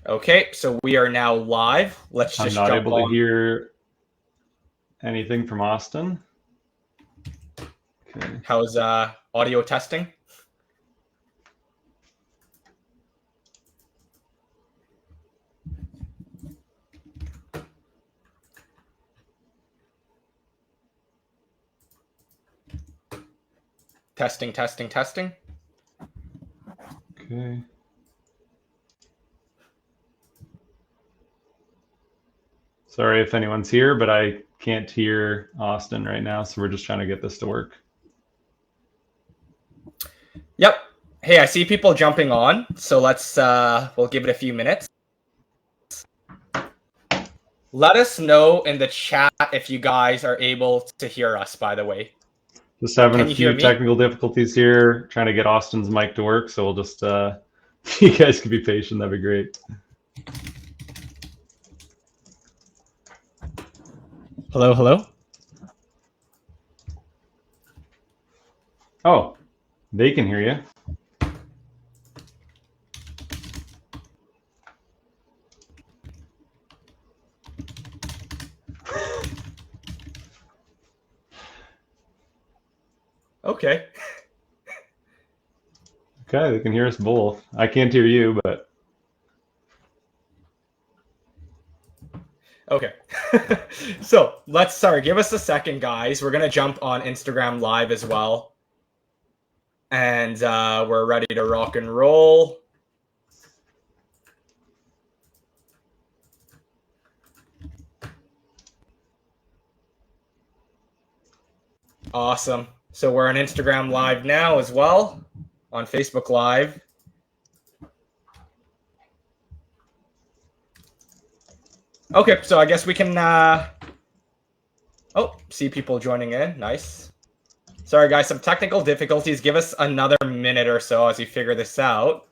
Okay, so we are now live. Let's I'm just not jump able to on. hear anything from Austin. Okay. How's audio testing? Testing, testing, testing. Okay. Sorry if anyone's here, but I can't hear Austin right now, so we're just trying to get this to work. Yep. Hey, I see people jumping on, so we'll give it a few minutes. Let us know in the chat if you guys are able to hear us, by the way. Just having Can a you hear few me? technical difficulties here, trying to get Austin's mic to work, so we'll just, you guys can be patient, that'd be great. Hello, hello. Oh, they can hear you. Okay. Okay, they can hear us both. I can't hear you, but... Okay. So give us a second, guys. We're going to jump on Instagram Live as well. And we're ready to rock and roll. Awesome. So we're on Instagram Live now as well, on Facebook Live. Okay, so I guess we can see people joining in. Nice. Sorry, guys, some technical difficulties. Give us another minute or so as we figure this out.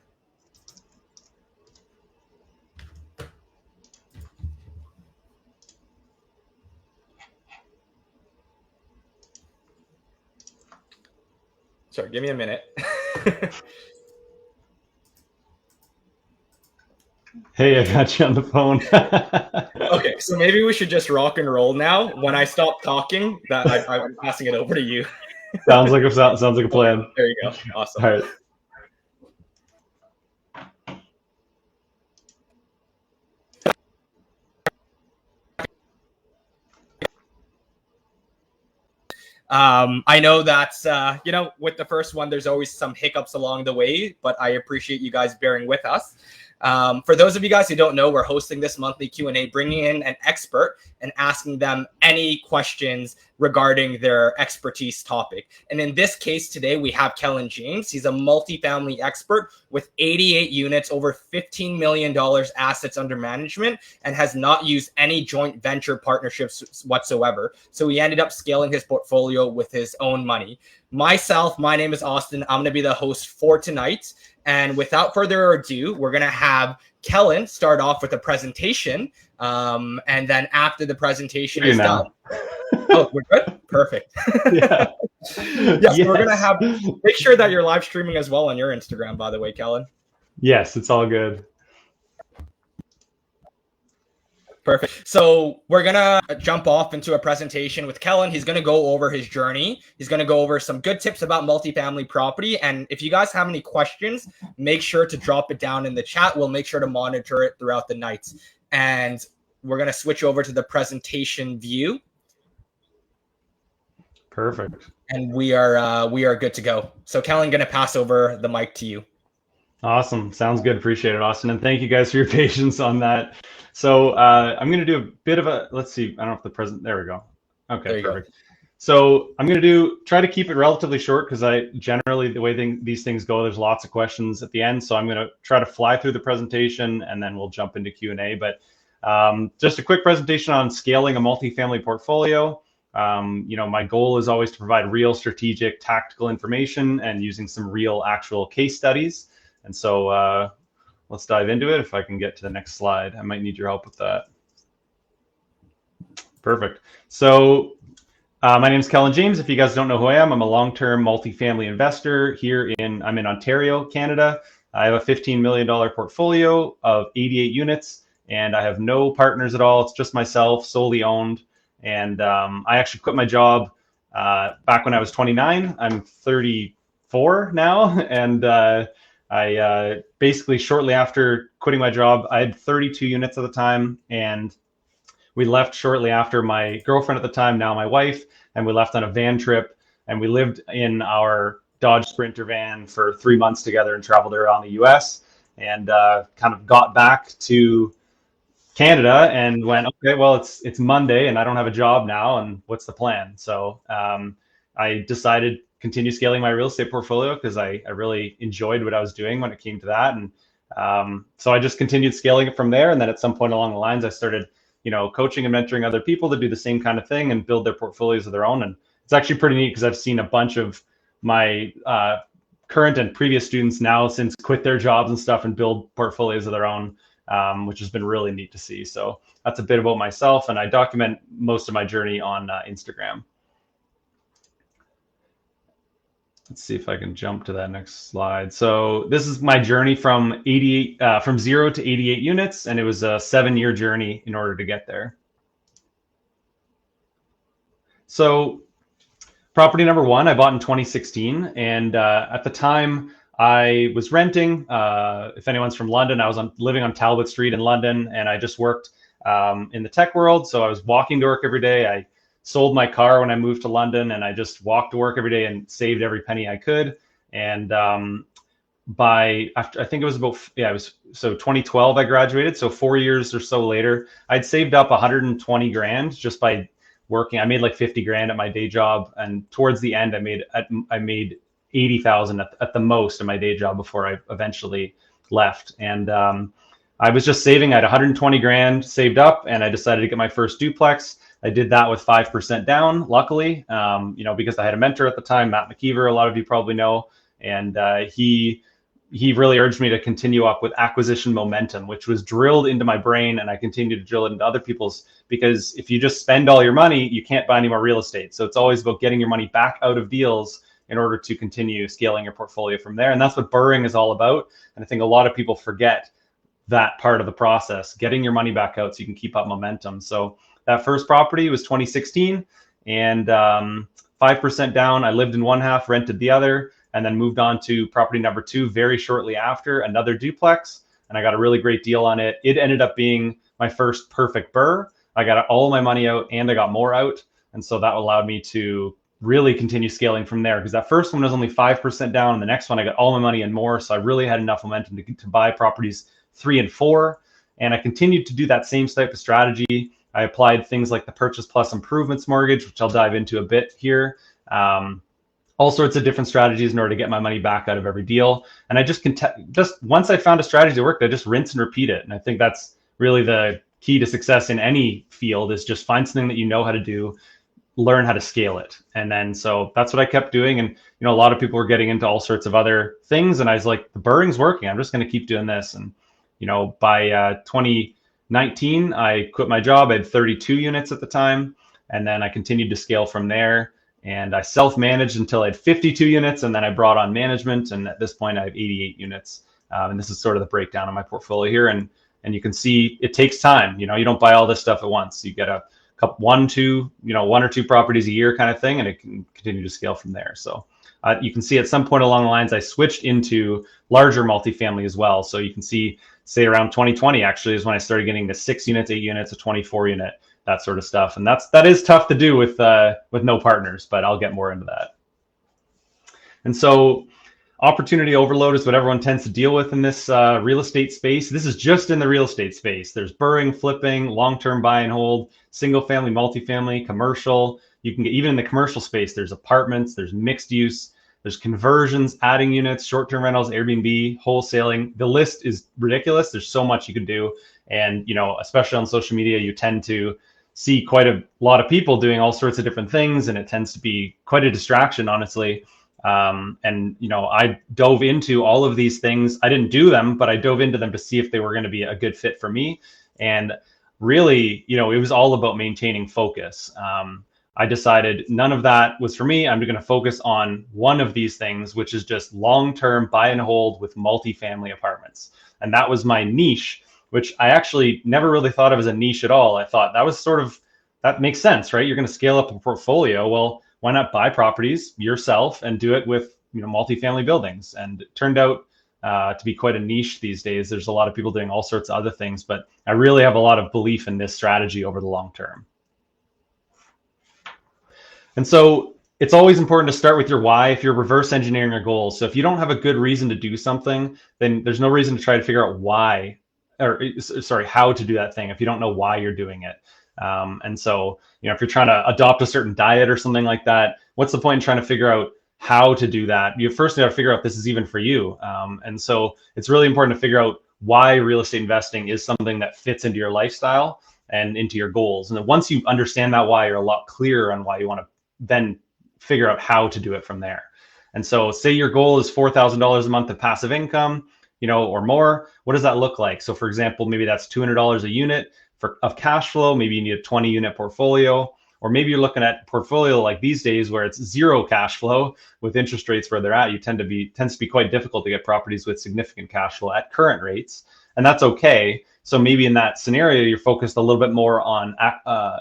Sorry, give me a minute. Hey, I got you on the phone. Okay, so maybe we should just rock and roll now. When I stop talking, I'm passing it over to you. sounds like a plan. There you go. Awesome. All right. I know that's, with the first one, there's always some hiccups along the way, but I appreciate you guys bearing with us. For those of you guys who don't know, we're hosting this monthly Q&A, bringing in an expert and asking them any questions regarding their expertise topic. And in this case today, we have Kellan James. He's a multifamily expert with 88 units, over $15 million assets under management, and has not used any joint venture partnerships whatsoever. So he ended up scaling his portfolio with his own money. Myself, my name is Austin. I'm going to be the host for tonight. And without further ado, we're going to have Kellan start off with a presentation. And then after the presentation is done. Oh, we're good? Perfect. Yeah. Yes, we're going to make sure that you're live streaming as well on your Instagram, by the way, Kellan. Yes, it's all good. Perfect. So we're going to jump off into a presentation with Kellan. He's going to go over his journey. He's going to go over some good tips about multifamily property. And if you guys have any questions, make sure to drop it down in the chat. We'll make sure to monitor it throughout the night. And we're going to switch over to the presentation view. Perfect. And we are good to go. So Kellan, going to pass over the mic to you. Awesome. Sounds good. Appreciate it, Austin. And thank you guys for your patience on that. So I'm going to do a bit of a, let's see, I don't know if the there we go. Okay, perfect. So I'm going to try to keep it relatively short because I generally, the way these things go, there's lots of questions at the end. So I'm going to try to fly through the presentation and then we'll jump into Q&A. But just a quick presentation on scaling a multifamily portfolio. My goal is always to provide real strategic, tactical information and using some real actual case studies. And so let's dive into it. If I can get to the next slide, I might need your help with that. Perfect. So my name is Kellan James. If you guys don't know who I am, I'm a long-term multifamily investor I'm in Ontario, Canada. I have a $15 million portfolio of 88 units, and I have no partners at all. It's just myself, solely owned. And I actually quit my job back when I was 29. I'm 34 now, and I basically shortly after quitting my job, I had 32 units at the time, and we left shortly after. My girlfriend at the time, now my wife, and we left on a van trip, and we lived in our Dodge Sprinter van for 3 months together and traveled around the US, and kind of got back to Canada and went, okay, well, it's Monday and I don't have a job now, and what's the plan? So I decided continue scaling my real estate portfolio because I really enjoyed what I was doing when it came to that. And so I just continued scaling it from there. And then at some point along the lines, I started, coaching and mentoring other people to do the same kind of thing and build their portfolios of their own. And it's actually pretty neat because I've seen a bunch of my current and previous students now since quit their jobs and stuff and build portfolios of their own, which has been really neat to see. So that's a bit about myself, and I document most of my journey on Instagram. Let's see if I can jump to that next slide. So this is my journey from 0 to 88 units, and it was a 7-year journey in order to get there. So property number 1, I bought in 2016, and at the time I was renting. If anyone's from London, I was living on Talbot Street in London, and I just worked in the tech world. So I was walking to work every day. I sold my car when I moved to London, and I just walked to work every day and saved every penny I could. And after, I think it was about, it was, so 2012 I graduated. So 4 years or so later, I'd saved up 120 grand just by working. I made like 50 grand at my day job, and towards the end, I made 80,000 at the most in my day job before I eventually left. And I was just saving. I had 120 grand saved up, and I decided to get my first duplex. I did that with 5% down, luckily, because I had a mentor at the time, Matt McKeever, a lot of you probably know, and he really urged me to continue up with acquisition momentum, which was drilled into my brain, and I continue to drill it into other people's, because if you just spend all your money, you can't buy any more real estate. So it's always about getting your money back out of deals in order to continue scaling your portfolio from there. And that's what BRRRR-ing is all about. And I think a lot of people forget that part of the process, getting your money back out so you can keep up momentum. So that first property was 2016, and 5% down. I lived in one half, rented the other, and then moved on to property number 2 very shortly after, another duplex, and I got a really great deal on it. It ended up being my first perfect BRRRR. I got all my money out and I got more out, and so that allowed me to really continue scaling from there, because that first one was only 5% down, and the next one I got all my money and more, so I really had enough momentum to buy properties 3 and 4, and I continued to do that same type of strategy. I applied things like the purchase plus improvements mortgage, which I'll dive into a bit here. All sorts of different strategies in order to get my money back out of every deal. And I just once I found a strategy that worked, I just rinse and repeat it. And I think that's really the key to success in any field, is just find something that you know how to do, learn how to scale it. And then, so that's what I kept doing. And, a lot of people were getting into all sorts of other things. And I was like, the BRRRR-ing's working. I'm just going to keep doing this. And, by 2019, I quit my job. I had 32 units at the time, and then I continued to scale from there. And I self-managed until I had 52 units, and then I brought on management. And at this point, I have 88 units. And this is sort of the breakdown of my portfolio here. And you can see it takes time. You don't buy all this stuff at once. You get a couple, 1 or 2 properties a year kind of thing, and it can continue to scale from there. So you can see at some point along the lines, I switched into larger multifamily as well. So you can see, say around 2020 actually is when I started getting to 6 units, 8 units, a 24 unit, that sort of stuff. And that is tough to do with no partners, but I'll get more into that. And so opportunity overload is what everyone tends to deal with in this real estate space. This is just in the real estate space. There's BRRRR-ing, flipping, long-term buy and hold, single family, multifamily, commercial. You can get, even in the commercial space, there's apartments, there's mixed use, there's conversions, adding units, short-term rentals, Airbnb, wholesaling. The list is ridiculous. There's so much you can do. And, especially on social media, you tend to see quite a lot of people doing all sorts of different things, and it tends to be quite a distraction, honestly. I dove into all of these things. I didn't do them, but I dove into them to see if they were going to be a good fit for me. And really, it was all about maintaining focus. I decided none of that was for me. I'm going to focus on one of these things, which is just long-term buy and hold with multifamily apartments. And that was my niche, which I actually never really thought of as a niche at all. I thought that was sort of, that makes sense, right? You're going to scale up a portfolio. Well, why not buy properties yourself and do it with, multifamily buildings? And it turned out to be quite a niche these days. There's a lot of people doing all sorts of other things, but I really have a lot of belief in this strategy over the long term. And so it's always important to start with your why if you're reverse engineering your goals. So if you don't have a good reason to do something, then there's no reason to try to figure out why, or sorry, how to do that thing if you don't know why you're doing it. And so, if you're trying to adopt a certain diet or something like that, what's the point in trying to figure out how to do that? You first got to figure out if this is even for you. And so it's really important to figure out why real estate investing is something that fits into your lifestyle and into your goals. And then once you understand that why, you're a lot clearer on why you want to then figure out how to do it from there. And so say your goal is $4,000 a month of passive income, or more. What does that look like? So for example, maybe that's $200 a unit of cash flow. Maybe you need a 20 unit portfolio, or maybe you're looking at portfolio like these days where it's zero cash flow with interest rates where they're at. Tends to be quite difficult to get properties with significant cash flow at current rates. And that's okay. So maybe in that scenario, you're focused a little bit more on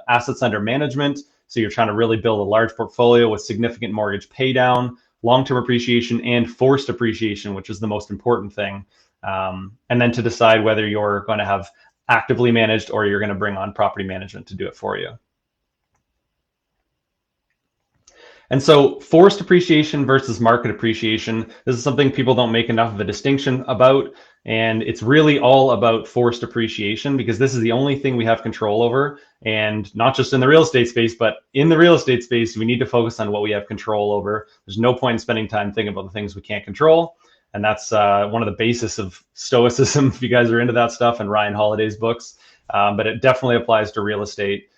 assets under management. So you're trying to really build a large portfolio with significant mortgage pay down, long-term appreciation, and forced appreciation, which is the most important thing. And then to decide whether you're going to have actively managed or you're going to bring on property management to do it for you. And so forced appreciation versus market appreciation, this is something people don't make enough of a distinction about. And it's really all about forced appreciation because this is the only thing we have control over. And not just in the real estate space, but in the real estate space, we need to focus on what we have control over. There's no point in spending time thinking about the things we can't control. And that's one of the basis of Stoicism, if you guys are into that stuff, and Ryan Holiday's books. But it definitely applies to real estate.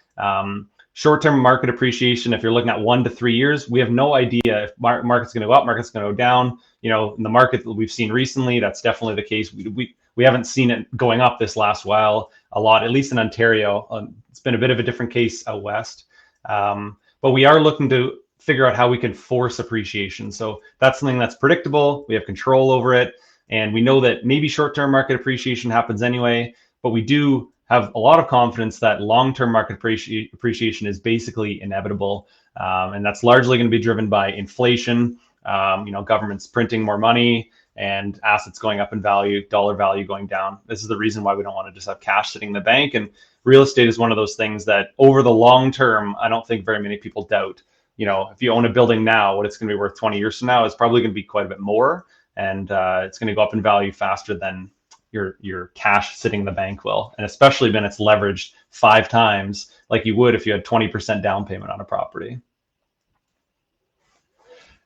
Short-term market appreciation, if you're looking at 1 to 3 years, we have no idea if market's going to go up, market's going to go down. In the market that we've seen recently, that's definitely the case. We haven't seen it going up this last while a lot, at least in Ontario. It's been a bit of a different case out west. But we are looking to figure out how we can force appreciation. So that's something that's predictable. We have control over it. And we know that maybe short-term market appreciation happens anyway, but we do have a lot of confidence that long-term market appreciation is basically inevitable. And that's largely going to be driven by inflation, governments printing more money and assets going up in value, dollar value going down. This is the reason why we don't want to just have cash sitting in the bank. And real estate is one of those things that over the long term, I don't think very many people doubt. If you own a building now, what it's going to be worth 20 years from now is probably going to be quite a bit more. And it's going to go up in value faster than your cash sitting in the bank will, and especially when it's leveraged 5 times like you would if you had 20% down payment on a property.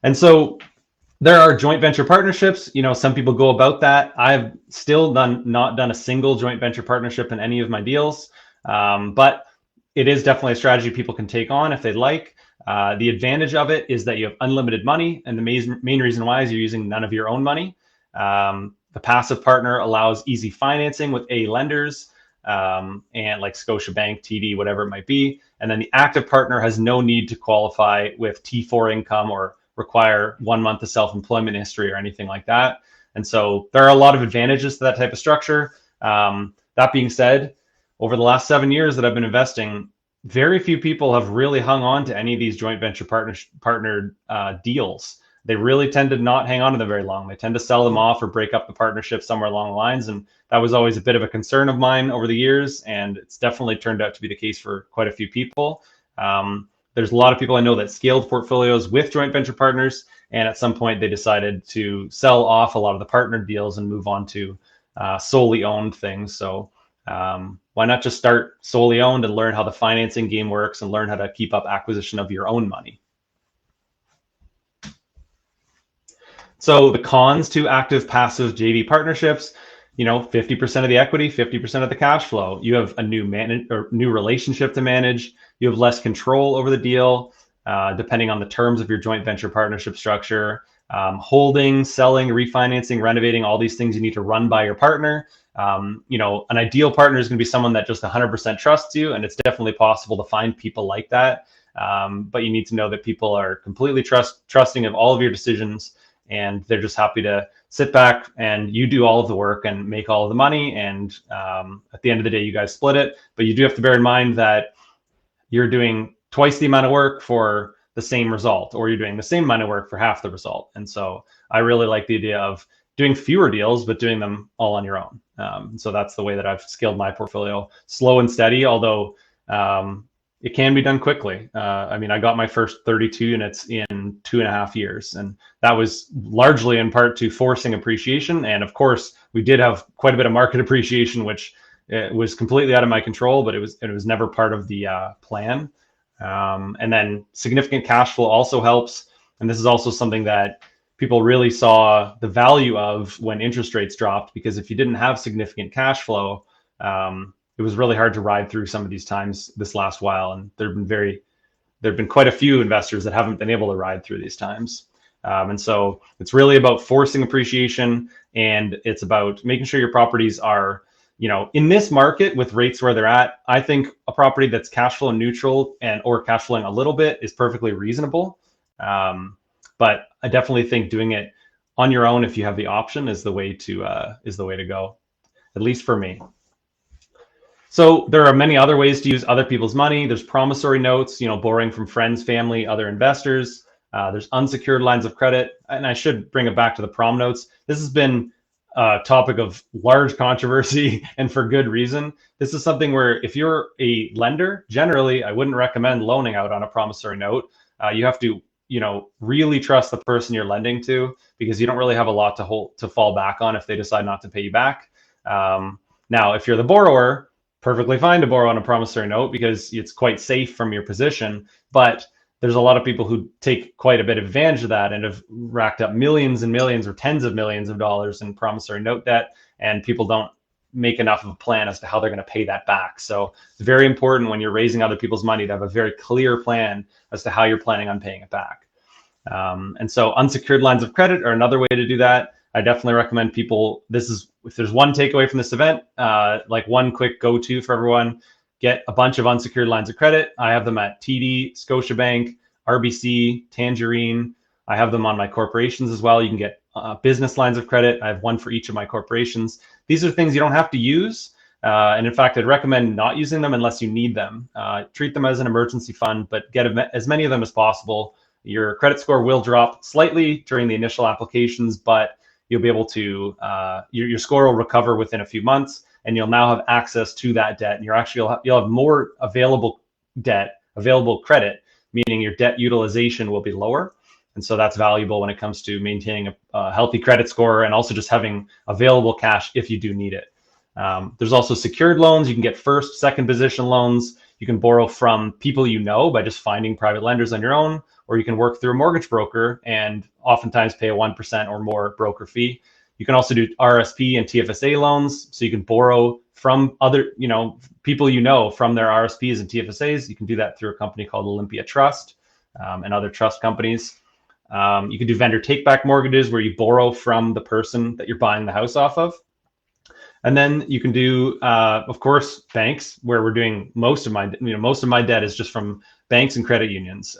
And so there are joint venture partnerships. Some people go about that. I've still not done a single joint venture partnership in any of my deals, but it is definitely a strategy people can take on if they'd like. The advantage of it is that you have unlimited money, and the main reason why is you're using none of your own money. The passive partner allows easy financing with A lenders and like Scotiabank, TD, whatever it might be. And then the active partner has no need to qualify with T4 income or require 1 month of self-employment history or anything like that. And so there are a lot of advantages to that type of structure. That being said, over the last 7 years that I've been investing, very few people have really hung on to any of these joint venture partnered deals. They really tend to not hang on to them very long. They tend to sell them off or break up the partnership somewhere along the lines. And that was always a bit of a concern of mine over the years. And it's definitely turned out to be the case for quite a few people. There's a lot of people I know that scaled portfolios with joint venture partners. And at some point they decided to sell off a lot of the partnered deals and move on to solely owned things. So why not just start solely owned and learn how the financing game works and learn how to keep up acquisition of your own money? So the cons to active passive JV partnerships, 50% of the equity, 50% of the cash flow. You have a new relationship to manage. You have less control over the deal, depending on the terms of your joint venture partnership structure. Holding, selling, refinancing, renovating, all these things you need to run by your partner. An ideal partner is going to be someone that just 100% trusts you, and it's definitely possible to find people like that. But you need to know that people are completely trusting of all of your decisions, and they're just happy to sit back and you do all of the work and make all of the money. And at the end of the day, you guys split it. But you do have to bear in mind that you're doing twice the amount of work for the same result, or you're doing the same amount of work for half the result. And so I really like the idea of doing fewer deals, but doing them all on your own. So that's the way that I've scaled my portfolio, slow and steady, although it can be done quickly. I mean, I got my first 32 units in 2.5 years, and that was largely in part to forcing appreciation. And of course, we did have quite a bit of market appreciation, which it was completely out of my control, but it was never part of the plan. And then significant cash flow also helps. And this is also something that people really saw the value of when interest rates dropped, because if you didn't have significant cash flow, it was really hard to ride through some of these times this last while. And there have been quite a few investors that haven't been able to ride through these times. And so it's really about forcing appreciation, and it's about making sure your properties are, in this market with rates where they're at. I think a property that's cash flow neutral or cash flowing a little bit is perfectly reasonable. But I definitely think doing it on your own, if you have the option, is the way to go, at least for me. So there are many other ways to use other people's money. There's promissory notes, borrowing from friends, family, other investors. There's unsecured lines of credit. And I should bring it back to the prom notes. This has been a topic of large controversy, and for good reason. This is something where if you're a lender, generally, I wouldn't recommend loaning out on a promissory note. You have to, really trust the person you're lending to, because you don't really have a lot to fall back on if they decide not to pay you back. Now, if you're the borrower, perfectly fine to borrow on a promissory note because it's quite safe from your position. But there's a lot of people who take quite a bit of advantage of that and have racked up millions and millions or tens of millions of dollars in promissory note debt, and people don't make enough of a plan as to how they're going to pay that back. So it's very important when you're raising other people's money to have a very clear plan as to how you're planning on paying it back. And so unsecured lines of credit are another way to do that. I definitely recommend people, if there's one takeaway from this event, like one quick go-to for everyone, get a bunch of unsecured lines of credit. I have them at TD, Scotiabank, RBC, Tangerine. I have them on my corporations as well. You can get business lines of credit. I have one for each of my corporations. These are things you don't have to use. And in fact, I'd recommend not using them unless you need them. Treat them as an emergency fund, but get as many of them as possible. Your credit score will drop slightly during the initial applications, but you'll be able to, your score will recover within a few months, and you'll now have access to that debt. And you'll have more available credit, meaning your debt utilization will be lower. And so that's valuable when it comes to maintaining a healthy credit score, and also just having available cash if you do need it. There's also secured loans. You can get first, second position loans. You can borrow from people by just finding private lenders on your own, or you can work through a mortgage broker and oftentimes pay a 1% or more broker fee. You can also do RSP and TFSA loans. So you can borrow from other, people from their RSPs and TFSAs. You can do that through a company called Olympia Trust and other trust companies. You can do vendor take-back mortgages where you borrow from the person that you're buying the house off of. And then you can do, of course, banks, where we're doing most of my debt is just from banks and credit unions,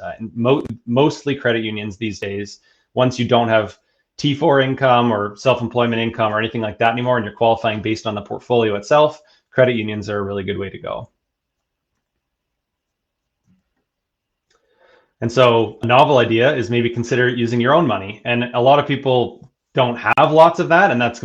mostly credit unions these days. Once you don't have T4 income or self-employment income or anything like that anymore, and you're qualifying based on the portfolio itself, credit unions are a really good way to go. And so a novel idea is maybe consider using your own money. And a lot of people don't have lots of that. And that's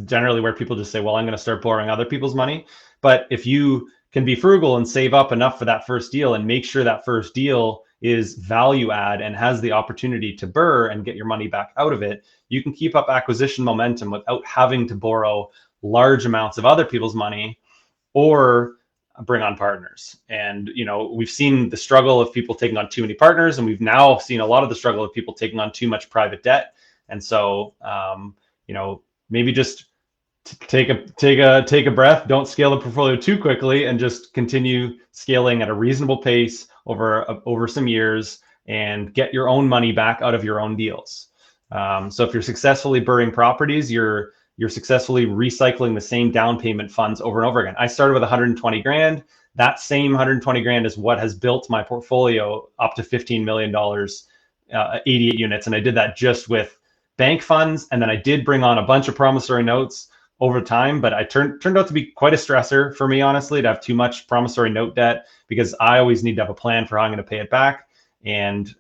generally where people just say, well, I'm going to start borrowing other people's money. But if you can be frugal and save up enough for that first deal, and make sure that first deal is value add and has the opportunity to BRRRR and get your money back out of it, you can keep up acquisition momentum without having to borrow large amounts of other people's money or bring on partners. And, we've seen the struggle of people taking on too many partners, and we've now seen a lot of the struggle of people taking on too much private debt. And so, maybe just take a breath, don't scale the portfolio too quickly, and just continue scaling at a reasonable pace over some years, and get your own money back out of your own deals. So if you're successfully BRRRR-ing properties, you're successfully recycling the same down payment funds over and over again. I started with 120 grand. that same 120 grand is what has built my portfolio up to $15 million, 88 units. And I did that just with bank funds. And then I did bring on a bunch of promissory notes over time, but I turned out to be quite a stressor for me, honestly, to have too much promissory note debt, because I always need to have a plan for how I'm going to pay it back. And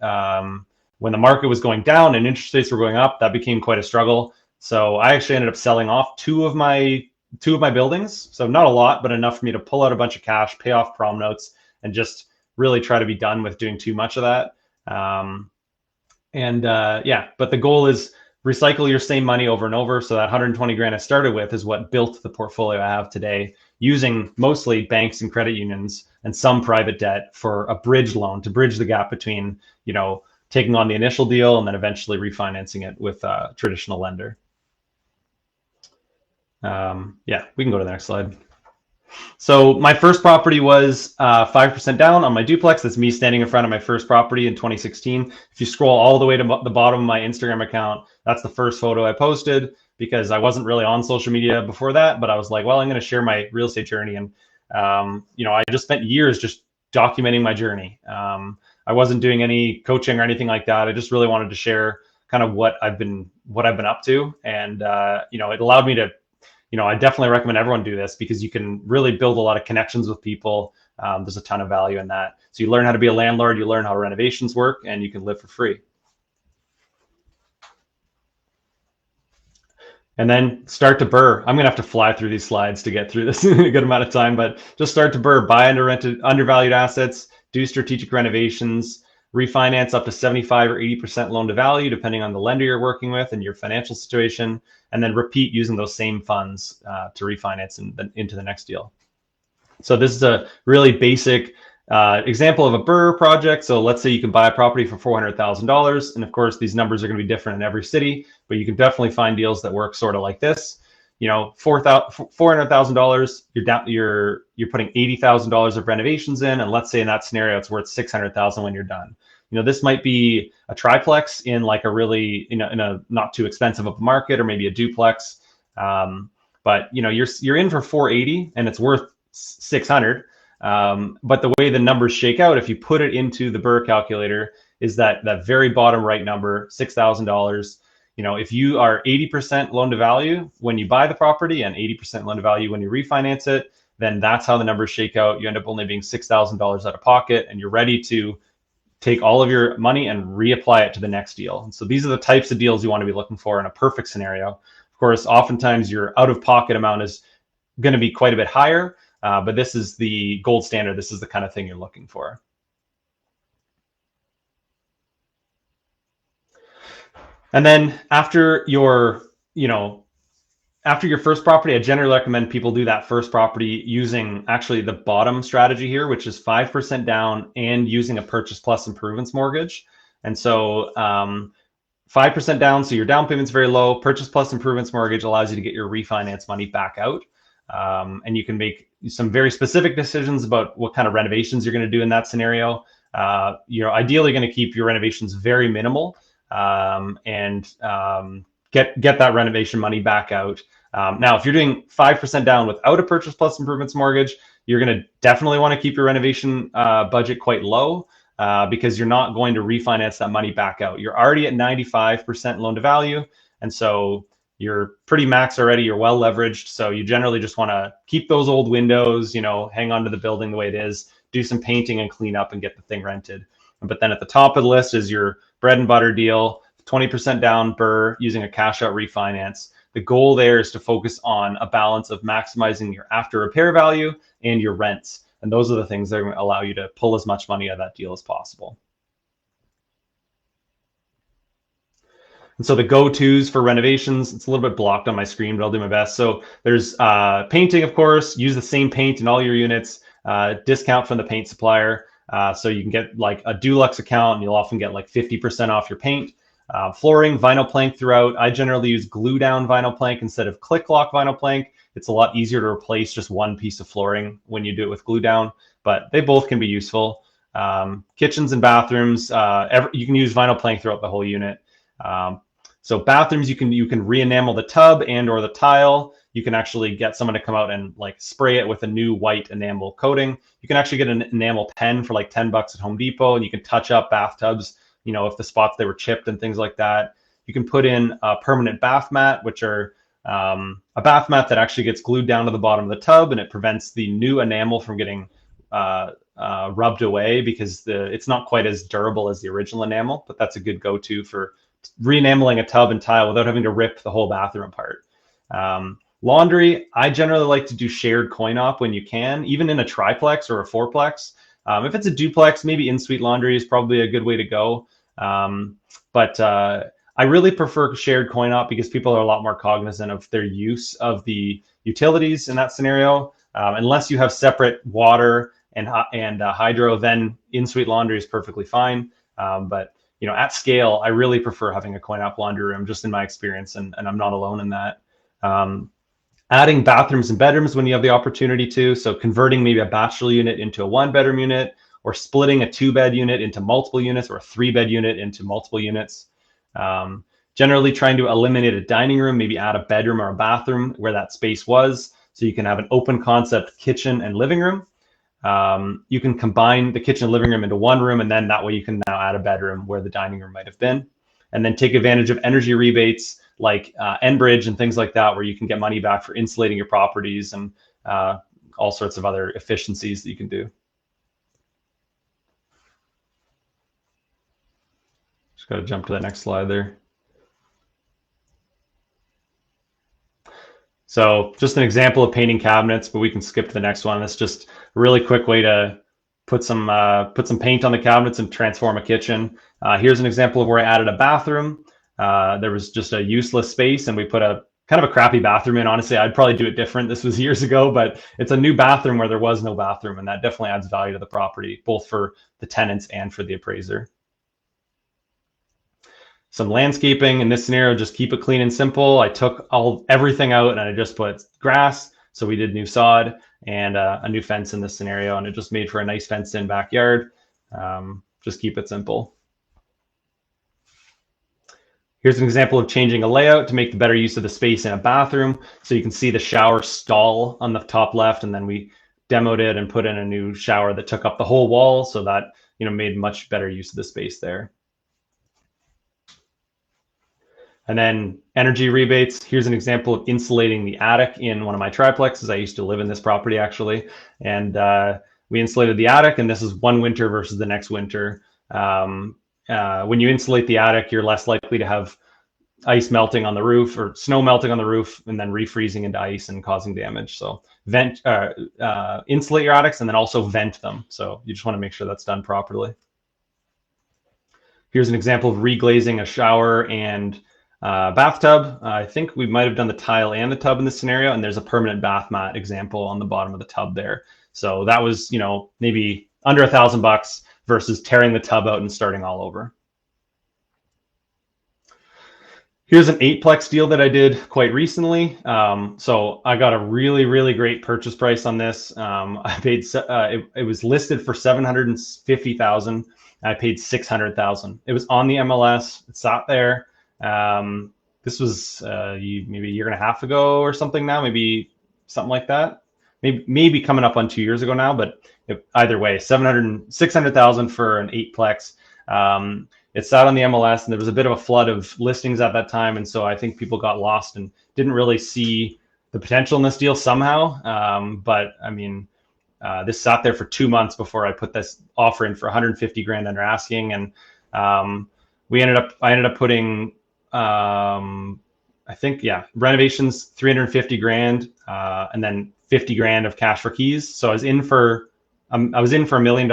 when the market was going down and interest rates were going up, that became quite a struggle. So I actually ended up selling off two of my buildings. So not a lot, but enough for me to pull out a bunch of cash, pay off prom notes, and just really try to be done with doing too much of that. Yeah, but the goal is recycle your same money over and over. So that 120 grand I started with is what built the portfolio I have today, using mostly banks and credit unions and some private debt for a bridge loan to bridge the gap between, taking on the initial deal and then eventually refinancing it with a traditional lender. Yeah, we can go to the next slide. So my first property was 5% down on my duplex. That's me standing in front of my first property in 2016. If you scroll all the way to the bottom of my Instagram account, that's the first photo I posted, because I wasn't really on social media before that, but I was like, well, I'm going to share my real estate journey. And, I just spent years just documenting my journey. I wasn't doing any coaching or anything like that. I just really wanted to share kind of what I've been up to. And, it allowed me to, I definitely recommend everyone do this, because you can really build a lot of connections with people. There's a ton of value in that. So you learn how to be a landlord, you learn how renovations work, and you can live for free. And then start to BRRRR. I'm gonna have to fly through these slides to get through this in a good amount of time, but just start to BRRRR, buy undervalued assets, do strategic renovations, refinance up to 75 or 80% loan to value, depending on the lender you're working with and your financial situation, and then repeat using those same funds to refinance into the next deal. So this is a really basic example of a BRRRR project. So let's say you can buy a property for $400,000. And of course, these numbers are going to be different in every city, but you can definitely find deals that work sort of like this. $400,000, you're putting $80,000 of renovations in. And let's say in that scenario, it's worth $600,000 when you're done. This might be a triplex in like a really, in a not too expensive of a market, or maybe a duplex. But you're in for 480 and it's worth 600. But the way the numbers shake out, if you put it into the BRRRR calculator, is that very bottom right number, $6,000. If you are 80% loan to value when you buy the property and 80% loan to value when you refinance it, then that's how the numbers shake out. You end up only being $6,000 out of pocket, and you're ready to take all of your money and reapply it to the next deal. And so these are the types of deals you want to be looking for in a perfect scenario. Of course, oftentimes your out of pocket amount is going to be quite a bit higher, but this is the gold standard. This is the kind of thing you're looking for. And then after your first property, I generally recommend people do that first property using actually the bottom strategy here, which is 5% down and using a purchase plus improvements mortgage. And so 5% down, so your down payment's very low. Purchase plus improvements mortgage allows you to get your refinance money back out. And you can make some very specific decisions about what kind of renovations you're going to do in that scenario. You're ideally going to keep your renovations very minimal, and get that renovation money back out. Now, if you're doing 5% down without a purchase plus improvements mortgage, you're going to definitely want to keep your renovation budget quite low, because you're not going to refinance that money back out. You're already at 95% loan to value, and so you're pretty max already. You're well leveraged, so you generally just want to keep those old windows, hang on to the building the way it is, do some painting and clean up and get the thing rented. But then at the top of the list is your bread and butter deal, 20% down BRRRR using a cash out refinance. The goal there is to focus on a balance of maximizing your after repair value and your rents. And those are the things that are going to allow you to pull as much money out of that deal as possible. And so the go-tos for renovations, it's a little bit blocked on my screen, but I'll do my best. So there's painting, of course. Use the same paint in all your units, discount from the paint supplier. So you can get like a Dulux account, and you'll often get like 50% off your paint. Flooring, vinyl plank throughout. I generally use glue down vinyl plank instead of click lock vinyl plank. It's a lot easier to replace just one piece of flooring when you do it with glue down, but they both can be useful. Kitchens and bathrooms, you can use vinyl plank throughout the whole unit. So bathrooms, you can re-enamel the tub and or the tile. you can actually get someone to come out and like spray it with a new white enamel coating. You can actually get an enamel pen for like $10 at Home Depot, and you can touch up bathtubs, you know, if the spots they were chipped and things like that. You can put in a permanent bath mat, which are a bath mat that actually gets glued down to the bottom of the tub, and it prevents the new enamel from getting rubbed away, because it's not quite as durable as the original enamel, but that's a good go-to for re-enameling a tub and tile without having to rip the whole bathroom apart. Laundry, I generally like to do shared coin op when you can, even in a triplex or a fourplex. If it's a duplex, maybe in-suite laundry is probably a good way to go. But I really prefer shared coin op because people are a lot more cognizant of their use of the utilities in that scenario. Unless you have separate water and hydro, then in-suite laundry is perfectly fine. But you know, at scale, I really prefer having a coin op laundry room, just in my experience, and I'm not alone in that. Adding bathrooms and bedrooms when you have the opportunity to. So converting maybe a bachelor unit into a 1-bedroom unit, or splitting a 2-bed unit into multiple units, or a 3-bed unit into multiple units. Generally trying to eliminate a dining room, maybe add a bedroom or a bathroom where that space was, so you can have an open concept kitchen and living room. You can combine the kitchen and living room into one room, and then that way you can now add a bedroom where the dining room might have been. And then take advantage of energy rebates like Enbridge and things like that, where you can get money back for insulating your properties, and all sorts of other efficiencies that you can do. Just got to jump to the next slide there. So just an example of painting cabinets, but we can skip to the next one. It's just a really quick way to put some paint on the cabinets and transform a kitchen. Here's an example of where I added a bathroom. There was just a useless space, and we put a kind of a crappy bathroom in. Honestly, I'd probably do it different. This was years ago, but it's a new bathroom where there was no bathroom, and that definitely adds value to the property, both for the tenants and for the appraiser. Some landscaping in this scenario, just keep it clean and simple. I took everything out and I just put grass. So we did new sod and a new fence in this scenario, and it just made for a nice fenced in backyard. Just keep it simple. Here's an example of changing a layout to make the better use of the space in a bathroom. So you can see the shower stall on the top left, and then we demoed it and put in a new shower that took up the whole wall, so that, you know, made much better use of the space there. And then energy rebates. Here's an example of insulating the attic in one of my triplexes. I used to live in this property actually. And we insulated the attic, and this is one winter versus the next winter. When you insulate the attic, you're less likely to have ice melting on the roof or snow melting on the roof and then refreezing into ice and causing damage. So insulate your attics, and then also vent them. So you just want to make sure that's done properly. Here's an example of reglazing a shower and bathtub. I think we might have done the tile and the tub in this scenario, and there's a permanent bath mat example on the bottom of the tub there. So that was, you know, maybe under $1,000 versus tearing the tub out and starting all over. Here's an 8-plex deal that I did quite recently. So I got a really, really great purchase price on this. I paid it was listed for $750,000. I paid $600,000. It was on the MLS. It sat there. This was maybe a year and a half ago or something now, maybe something like that. Maybe coming up on 2 years ago now, but either way, $600,000 for an 8-plex. It sat on the MLS, and there was a bit of a flood of listings at that time, and so I think people got lost and didn't really see the potential in this deal somehow. But I mean, this sat there for 2 months before I put this offer in for $150,000 under asking, and I ended up putting I think, yeah, renovations $350,000, and then $50,000 of cash for keys. So I was in for $1 million,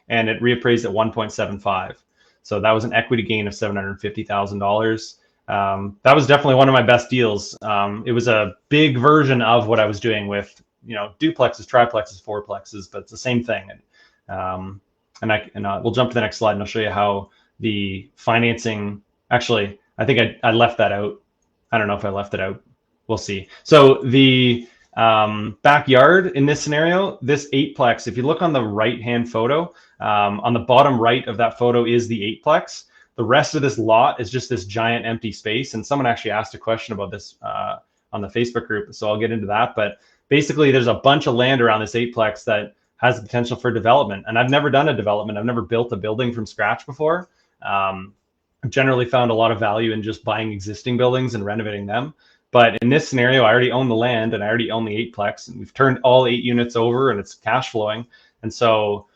and it reappraised at 1.75. So that was an equity gain of $750,000. That was definitely one of my best deals. It was a big version of what I was doing with, you know, duplexes, triplexes, fourplexes, but it's the same thing. And we'll jump to the next slide, and I'll show you how the financing. Actually, I think I left that out. I don't know if I left it out. We'll see. So the backyard in this scenario, this 8-plex, if you look on the right-hand photo, on the bottom right of that photo is the 8-plex. The rest of this lot is just this giant empty space. And someone actually asked a question about this on the Facebook group, so I'll get into that. But basically, there's a bunch of land around this 8-plex that has the potential for development. And I've never done a development. I've never built a building from scratch before. I've generally found a lot of value in just buying existing buildings and renovating them. But in this scenario, I already own the land and I already own the 8-plex, and we've turned all 8 units over and it's cash flowing. And so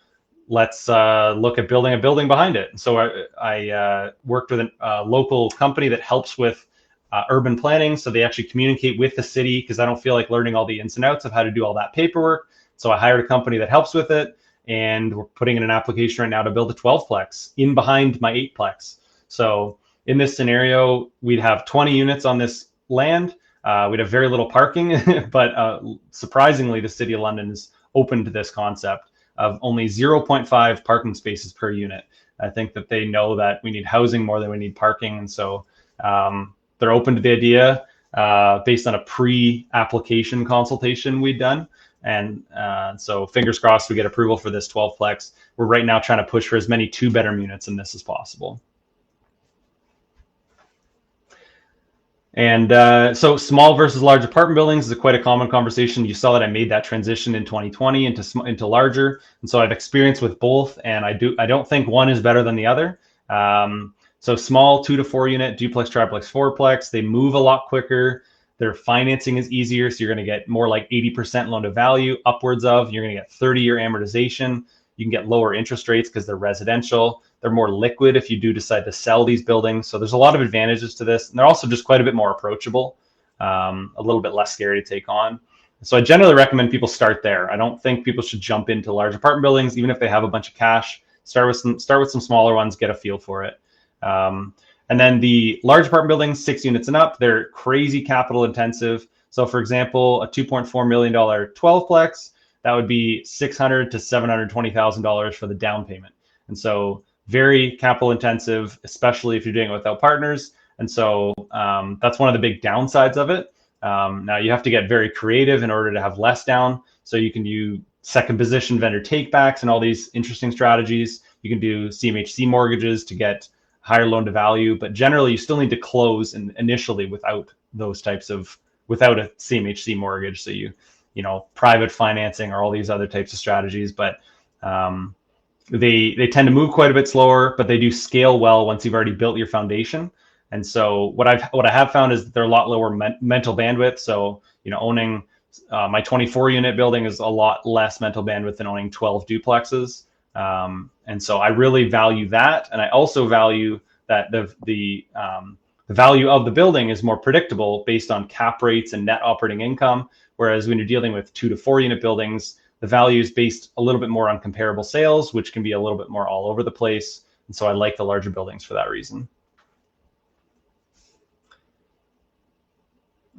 let's look at building a building behind it. So I worked with a local company that helps with urban planning. So they actually communicate with the city, because I don't feel like learning all the ins and outs of how to do all that paperwork. So I hired a company that helps with it, and we're putting in an application right now to build a 12-plex in behind my 8-plex. So in this scenario, we'd have 20 units on this land. We'd have very little parking, but surprisingly, the City of London is open to this concept of only 0.5 parking spaces per unit. I think that they know that we need housing more than we need parking, and so they're open to the idea based on a pre-application consultation we'd done. And so fingers crossed we get approval for this 12-plex. We're right now trying to push for as many 2-bedroom units in this as possible. And so small versus large apartment buildings is quite a common conversation. You saw that I made that transition in 2020 into larger, and so I've experience with both, and I don't think one is better than the other. So small 2 to 4 unit duplex, triplex, 4-plex, they move a lot quicker. Their financing is easier, so you're going to get more like 80% loan to value, upwards of. You're going to get 30-year amortization. You can get lower interest rates because they're residential. They're more liquid if you do decide to sell these buildings. So there's a lot of advantages to this. And they're also just quite a bit more approachable, a little bit less scary to take on. So I generally recommend people start there. I don't think people should jump into large apartment buildings, even if they have a bunch of cash. Start with some smaller ones, get a feel for it. And then the large apartment buildings, 6 units and up, they're crazy capital intensive. So for example, a $2.4 million 12-plex, that would be $600,000 to $720,000 for the down payment. And so very capital intensive, especially if you're doing it without partners. And so that's one of the big downsides of it. Now you have to get very creative in order to have less down. So you can do second position vendor takebacks and all these interesting strategies. You can do CMHC mortgages to get higher loan to value, but generally you still need to close initially without a CMHC mortgage. So you private financing or all these other types of strategies, but they tend to move quite a bit slower, but they do scale well once you've already built your foundation. And so what I have found is that they're a lot lower mental bandwidth. So owning my 24 unit building is a lot less mental bandwidth than owning 12 duplexes. And so I really value that, and I also value that the value of the building is more predictable based on cap rates and net operating income. Whereas when you're dealing with 2 to 4 unit buildings, the value is based a little bit more on comparable sales, which can be a little bit more all over the place. And so I like the larger buildings for that reason.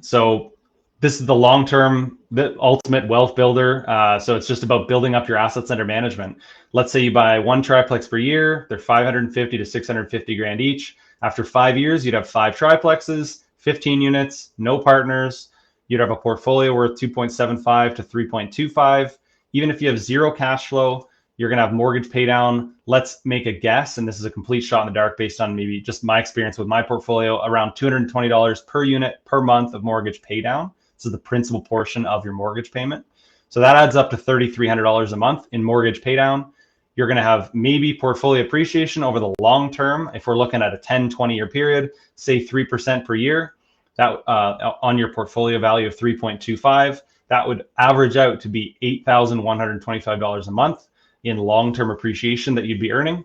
So this is the long-term, the ultimate wealth builder. So it's just about building up your assets under management. Let's say you buy 1 triplex per year. They're 550 to 650 grand each. After 5 years, you'd have 5 triplexes, 15 units, no partners. You'd have a portfolio worth 2.75 to 3.25. Even if you have 0 cash flow, you're going to have mortgage pay down. Let's make a guess, and this is a complete shot in the dark based on maybe just my experience with my portfolio, around $220 per unit per month of mortgage pay down. This is the principal portion of your mortgage payment. So that adds up to $3,300 a month in mortgage pay down. You're going to have maybe portfolio appreciation over the long term. If we're looking at a 10, 20-year period, say 3% per year, that on your portfolio value of 3.25, that would average out to be $8,125 a month in long-term appreciation that you'd be earning.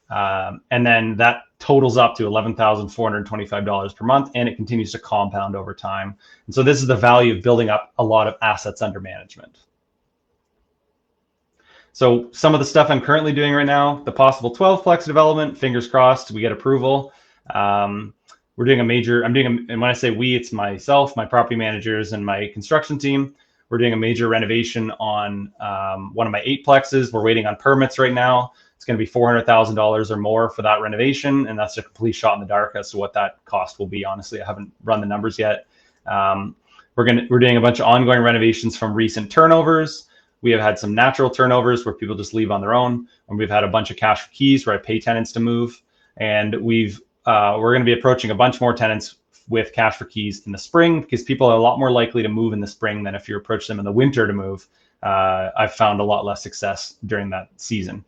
And then that totals up to $11,425 per month, and it continues to compound over time. And so this is the value of building up a lot of assets under management. So some of the stuff I'm currently doing right now, the possible 12-plex development, fingers crossed, we get approval. We're doing and when I say we, it's myself, my property managers, and my construction team. We're doing a major renovation on one of my 8-plexes. We're waiting on permits right now. It's going to be $400,000 or more for that renovation, and that's a complete shot in the dark as to what that cost will be. Honestly, I haven't run the numbers yet. We're doing a bunch of ongoing renovations from recent turnovers. We have had some natural turnovers where people just leave on their own, and we've had a bunch of cash for keys where I pay tenants to move. And we're going to be approaching a bunch more tenants with cash for keys in the spring, because people are a lot more likely to move in the spring than if you approach them in the winter to move. I've found a lot less success during that season.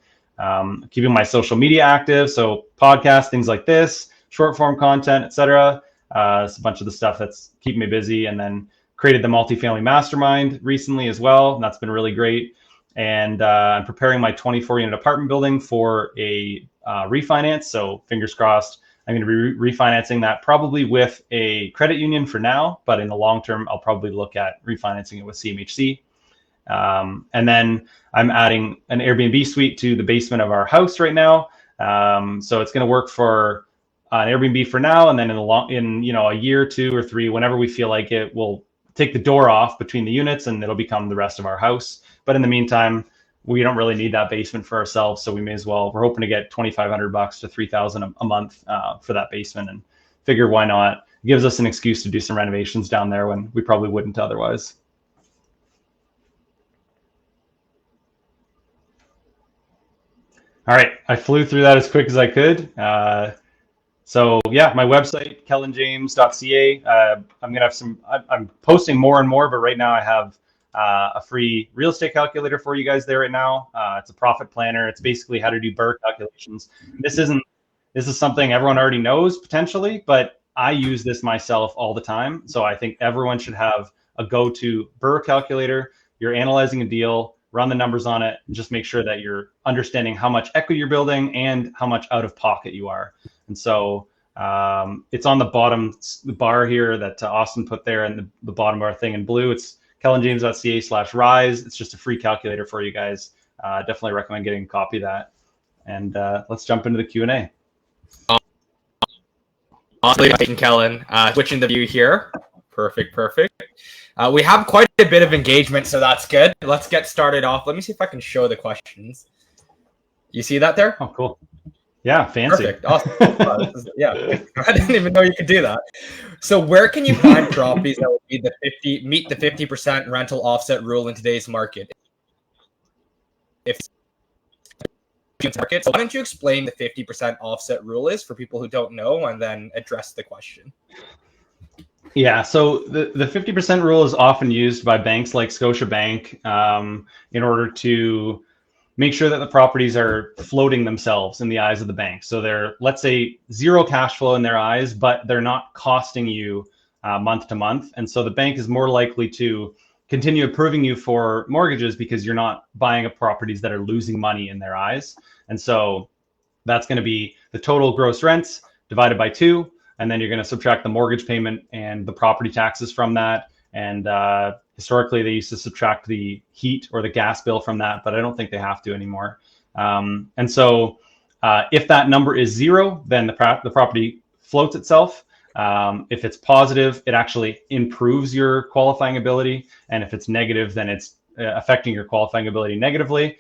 Keeping my social media active, so podcasts, things like this, short form content, etc. It's a bunch of the stuff that's keeping me busy. And then created the multifamily mastermind recently as well, and that's been really great. And I'm preparing my 24-unit apartment building for a refinance. So fingers crossed, I'm going to be refinancing that probably with a credit union for now, but in the long term, I'll probably look at refinancing it with CMHC. And then I'm adding an Airbnb suite to the basement of our house right now. So it's going to work for an Airbnb for now, and then in a year, 2 or 3, whenever we feel like it, we'll take the door off between the units and it'll become the rest of our house. But in the meantime, we don't really need that basement for ourselves, so we may as well. We're hoping to get $2,500 to $3,000 a month for that basement, and figure why not? It gives us an excuse to do some renovations down there when we probably wouldn't otherwise. All right, I flew through that as quick as I could. So yeah, my website, kellanjames.ca. I'm gonna have I'm posting more and more, but right now I have a free real estate calculator for you guys there right now. It's a profit planner. It's basically how to do BRRRR calculations. This is something everyone already knows potentially, but I use this myself all the time. So I think everyone should have a go-to BRRRR calculator. You're analyzing a deal, run the numbers on it, and just make sure that you're understanding how much equity you're building and how much out of pocket you are. And so it's on the bottom bar here that Austin put there, and the bottom bar thing in blue. It's kellanjames.ca/rise. It's just a free calculator for you guys. Definitely recommend getting a copy of that. And let's jump into the Q&A. Awesome, Kellan. Switching the view here. Perfect. We have quite a bit of engagement, so that's good. Let's get started off. Let me see if I can show the questions. You see that there? Oh, cool. Yeah, fancy. Perfect. Awesome. Yeah, I didn't even know you could do that. So where can you find properties that would meet the 50% rental offset rule in today's market? So why don't you explain the 50% offset rule is for people who don't know, and then address the question? Yeah, so the 50% rule is often used by banks like Scotiabank in order to make sure that the properties are floating themselves in the eyes of the bank. So they're, let's say, zero cash flow in their eyes, but they're not costing you month to month. And so the bank is more likely to continue approving you for mortgages because you're not buying up properties that are losing money in their eyes. And so that's going to be the total gross rents divided by 2. And then you're going to subtract the mortgage payment and the property taxes from that. And historically, they used to subtract the heat or the gas bill from that, but I don't think they have to anymore. And so if that number is 0, then the property floats itself. If it's positive, it actually improves your qualifying ability. And if it's negative, then it's affecting your qualifying ability negatively.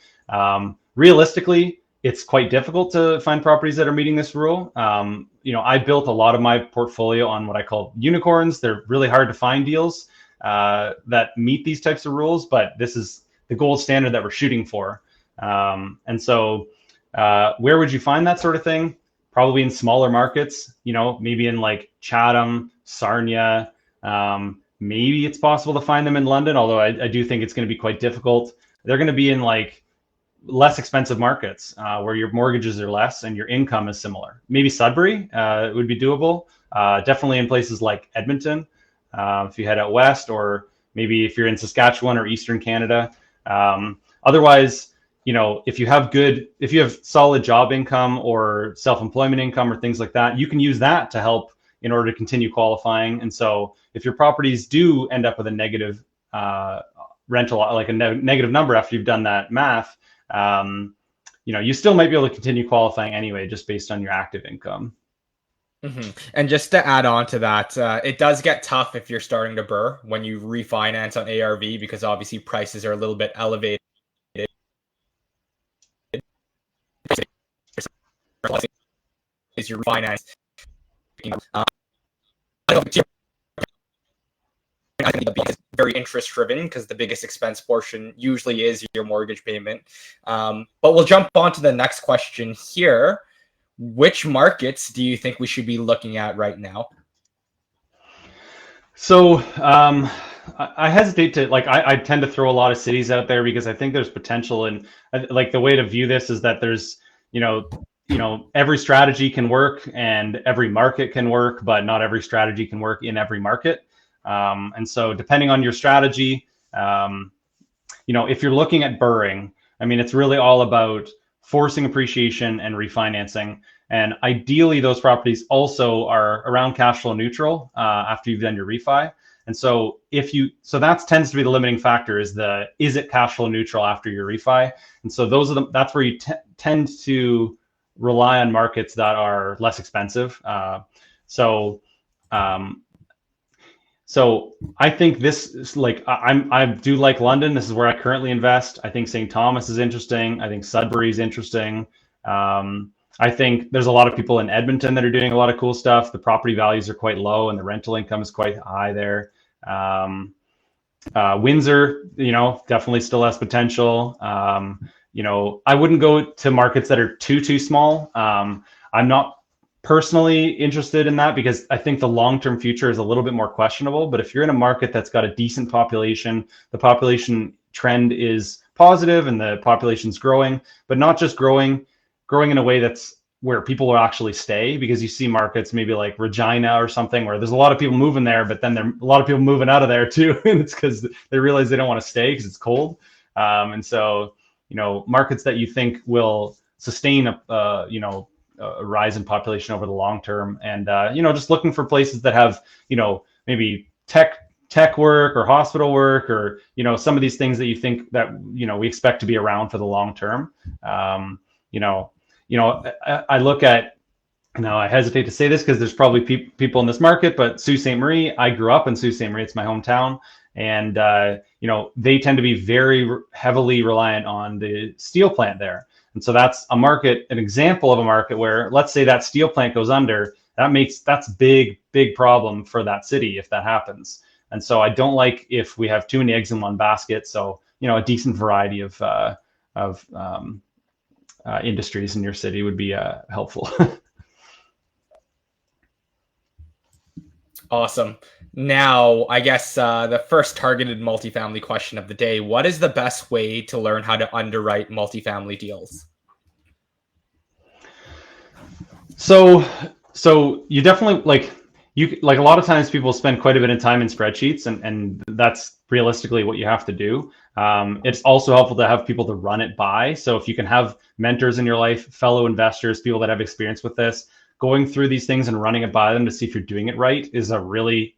Realistically, it's quite difficult to find properties that are meeting this rule. I built a lot of my portfolio on what I call unicorns. They're really hard to find deals that meet these types of rules, but this is the gold standard that we're shooting for. And so where would you find that sort of thing? Probably in smaller markets, maybe in like Chatham, Sarnia. Maybe it's possible to find them in London, although I do think it's going to be quite difficult. They're going to be in like less expensive markets where your mortgages are less and your income is similar. Maybe Sudbury would be doable. Definitely in places like Edmonton, if you head out west, or maybe if you're in Saskatchewan or Eastern Canada. Otherwise, if you have solid job income or self-employment income or things like that, you can use that to help in order to continue qualifying. And so if your properties do end up with a negative rental, like a negative number after you've done that math, you still might be able to continue qualifying anyway, just based on your active income. Mm-hmm. And just to add on to that, it does get tough if you're starting to BRRRR when you refinance on ARV, because obviously prices are a little bit elevated. Is your refinance? I think it's very interest driven because the biggest expense portion usually is your mortgage payment. But we'll jump on to the next question here. Which markets do you think we should be looking at right now? So I hesitate to I tend to throw a lot of cities out there because I think there's potential, and like the way to view this is that there's you know every strategy can work and every market can work, but not every strategy can work in every market. And so depending on your strategy, if you're looking at BRRRR-ing, I mean, it's really all about forcing appreciation and refinancing. And ideally, those properties also are around cash flow neutral after you've done your refi. And so that tends to be the limiting factor is it cash flow neutral after your refi? And so that's where you tend to rely on markets that are less expensive. So I think this is I do like London. This is where I currently invest. I think St. Thomas is interesting. I think Sudbury is interesting. I think there's a lot of people in Edmonton that are doing a lot of cool stuff. The property values are quite low and the rental income is quite high there. Windsor, definitely still has potential. I wouldn't go to markets that are too small. I'm not personally interested in that because I think the long-term future is a little bit more questionable. But if you're in a market that's got a decent population, the population trend is positive and the population's growing, but not just growing in a way that's where people will actually stay, because you see markets maybe like Regina or something where there's a lot of people moving there, but then there are a lot of people moving out of there too. And it's because they realize they don't want to stay because it's cold. And so, markets that you think will sustain a rise in population over the long term, and just looking for places that have maybe tech work or hospital work, or some of these things that you think that we expect to be around for the long term. I look at, now I hesitate to say this because there's probably people in this market, but Sault Ste. Marie, I grew up in Sault Ste. Marie, it's my hometown. And, they tend to be very heavily reliant on the steel plant there. And so that's an example of a market where, let's say that steel plant goes under, that's big problem for that city if that happens. And so I don't like if we have too many eggs in one basket. So, a decent variety of industries in your city would be helpful. Awesome. Now, I guess the first targeted multifamily question of the day: what is the best way to learn how to underwrite multifamily deals? So you definitely a lot of times people spend quite a bit of time in spreadsheets, and that's realistically what you have to do. It's also helpful to have people to run it by. So if you can have mentors in your life, fellow investors, people that have experience with this, going through these things and running it by them to see if you're doing it right is a really,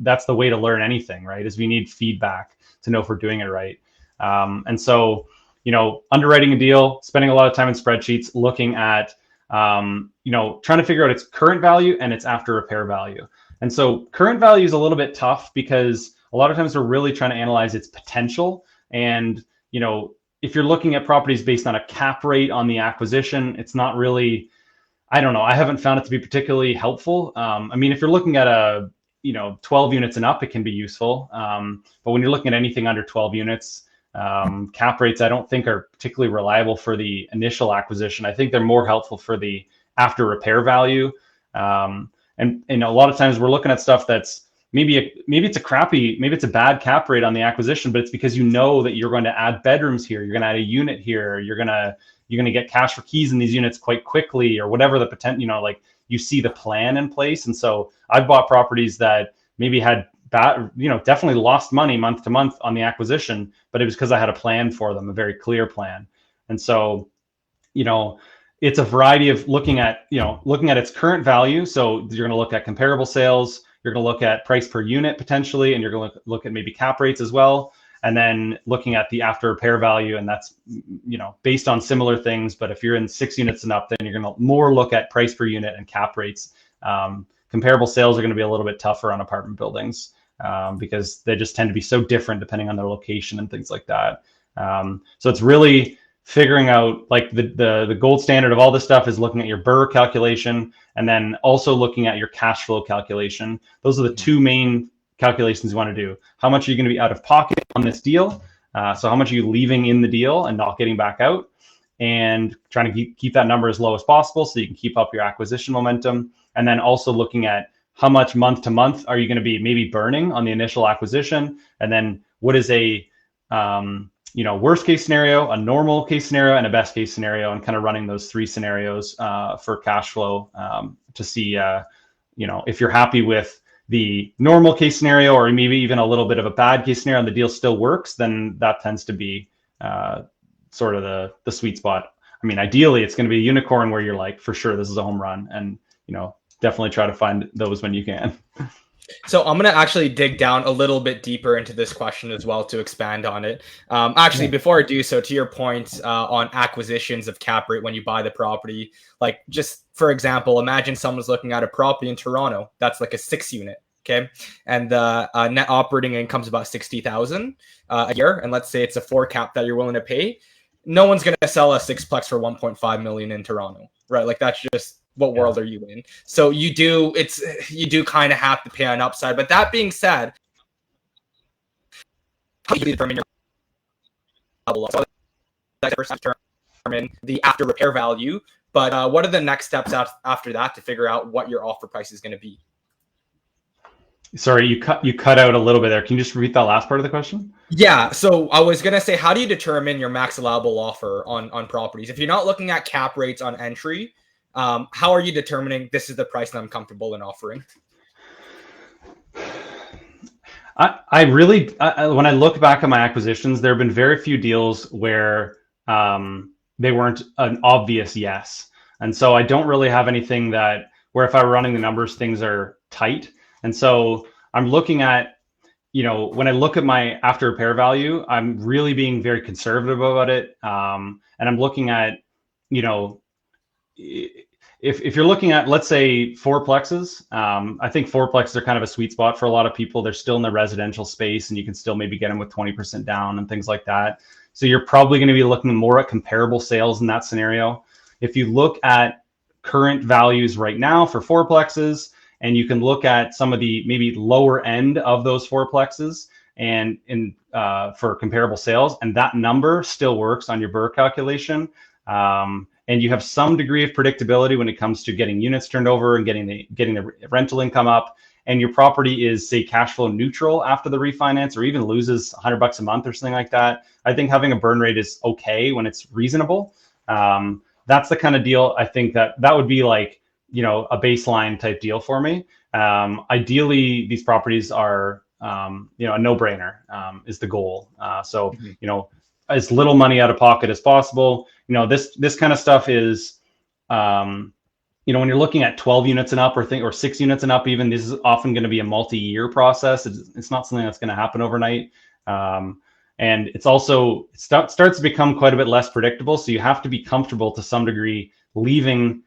that's the way to learn anything, right? Is we need feedback to know if we're doing it right. And so, underwriting a deal, spending a lot of time in spreadsheets, looking at, trying to figure out its current value and its after repair value. And so current value is a little bit tough because a lot of times we're really trying to analyze its potential. And, if you're looking at properties based on a cap rate on the acquisition, it's not really, I don't know, I haven't found it to be particularly helpful. If you're looking at 12 units and up, it can be useful. But when you're looking at anything under 12 units, cap rates, I don't think are particularly reliable for the initial acquisition. I think they're more helpful for the after repair value. And a lot of times we're looking at stuff that's maybe it's a bad cap rate on the acquisition, but it's because that you're going to add bedrooms here, you're going to add a unit here, you're going to get cash for keys in these units quite quickly, or whatever the potential, you see the plan in place. And so I've bought properties that maybe had definitely lost money month to month on the acquisition, but it was because I had a plan for them, a very clear plan. And so, it's a variety of looking at its current value. So you're going to look at comparable sales, you're going to look at price per unit potentially, and you're going to look at maybe cap rates as well. And then looking at the after repair value, and that's, based on similar things. But if you're in 6 units and up, then you're going to more look at price per unit and cap rates. Comparable sales are going to be a little bit tougher on apartment buildings because they just tend to be so different depending on their location and things like that. So it's really figuring out, the gold standard of all this stuff is looking at your BRRRR calculation, and then also looking at your cash flow calculation. Those are the two main calculations you want to do. How much are you going to be out of pocket on this deal? So how much are you leaving in the deal and not getting back out? And trying to keep that number as low as possible so you can keep up your acquisition momentum. And then also looking at how much month to month are you going to be maybe burning on the initial acquisition, and then what is a worst case scenario, a normal case scenario, and a best case scenario, and kind of running those 3 scenarios for cash flow to see if you're happy with the normal case scenario, or maybe even a little bit of a bad case scenario and the deal still works, then that tends to be sort of the sweet spot. I mean, ideally it's going to be a unicorn where you're like, for sure, this is a home run, and definitely try to find those when you can. So I'm going to actually dig down a little bit deeper into this question as well to expand on it. Before I do so, to your point on acquisitions of cap rate when you buy the property, like just for example, imagine someone's looking at a property in Toronto that's like a 6 unit. Okay. And the net operating income is about 60,000 a year. And let's say it's a 4 cap that you're willing to pay. No one's going to sell a 6plex for 1.5 million in Toronto, right? Like that's just, what world are you in? So you do kind of have to pay on upside. But that being said, how do you determine your level of determine the after repair value? But what are the next steps after that to figure out what your offer price is going to be? Sorry, you cut out a little bit there. Can you just repeat that last part of the question? Yeah, so I was going to say, how do you determine your max allowable offer on properties? If you're not looking at cap rates on entry, how are you determining this is the price that I'm comfortable in offering? I really, when I look back at my acquisitions, there have been very few deals where they weren't an obvious yes. And so I don't really have anything where if I were running the numbers, things are tight. And so I'm looking at, when I look at my after repair value, I'm really being very conservative about it. And I'm looking at, if you're looking at, let's say, 4plexes, I think 4plexes are kind of a sweet spot for a lot of people. They're still in the residential space, and you can still maybe get them with 20% down and things like that. So you're probably going to be looking more at comparable sales in that scenario. If you look at current values right now for 4plexes, and you can look at some of the maybe lower end of those 4plexes and for comparable sales, and that number still works on your BRRRR calculation. And you have some degree of predictability when it comes to getting units turned over and getting the rental income up, and your property is, say, cash flow neutral after the refinance, or even loses $100 a month or something like that. I think having a burn rate is okay when it's reasonable. That's the kind of deal I think that would be like, a baseline type deal for me. Ideally, these properties are, a no-brainer is the goal. As little money out of pocket as possible. This kind of stuff is, when you're looking at 12 units and up or 6 units and up, even, this is often going to be a multi-year process. It's not something that's going to happen overnight. And it's also, it starts to become quite a bit less predictable. So you have to be comfortable to some degree leaving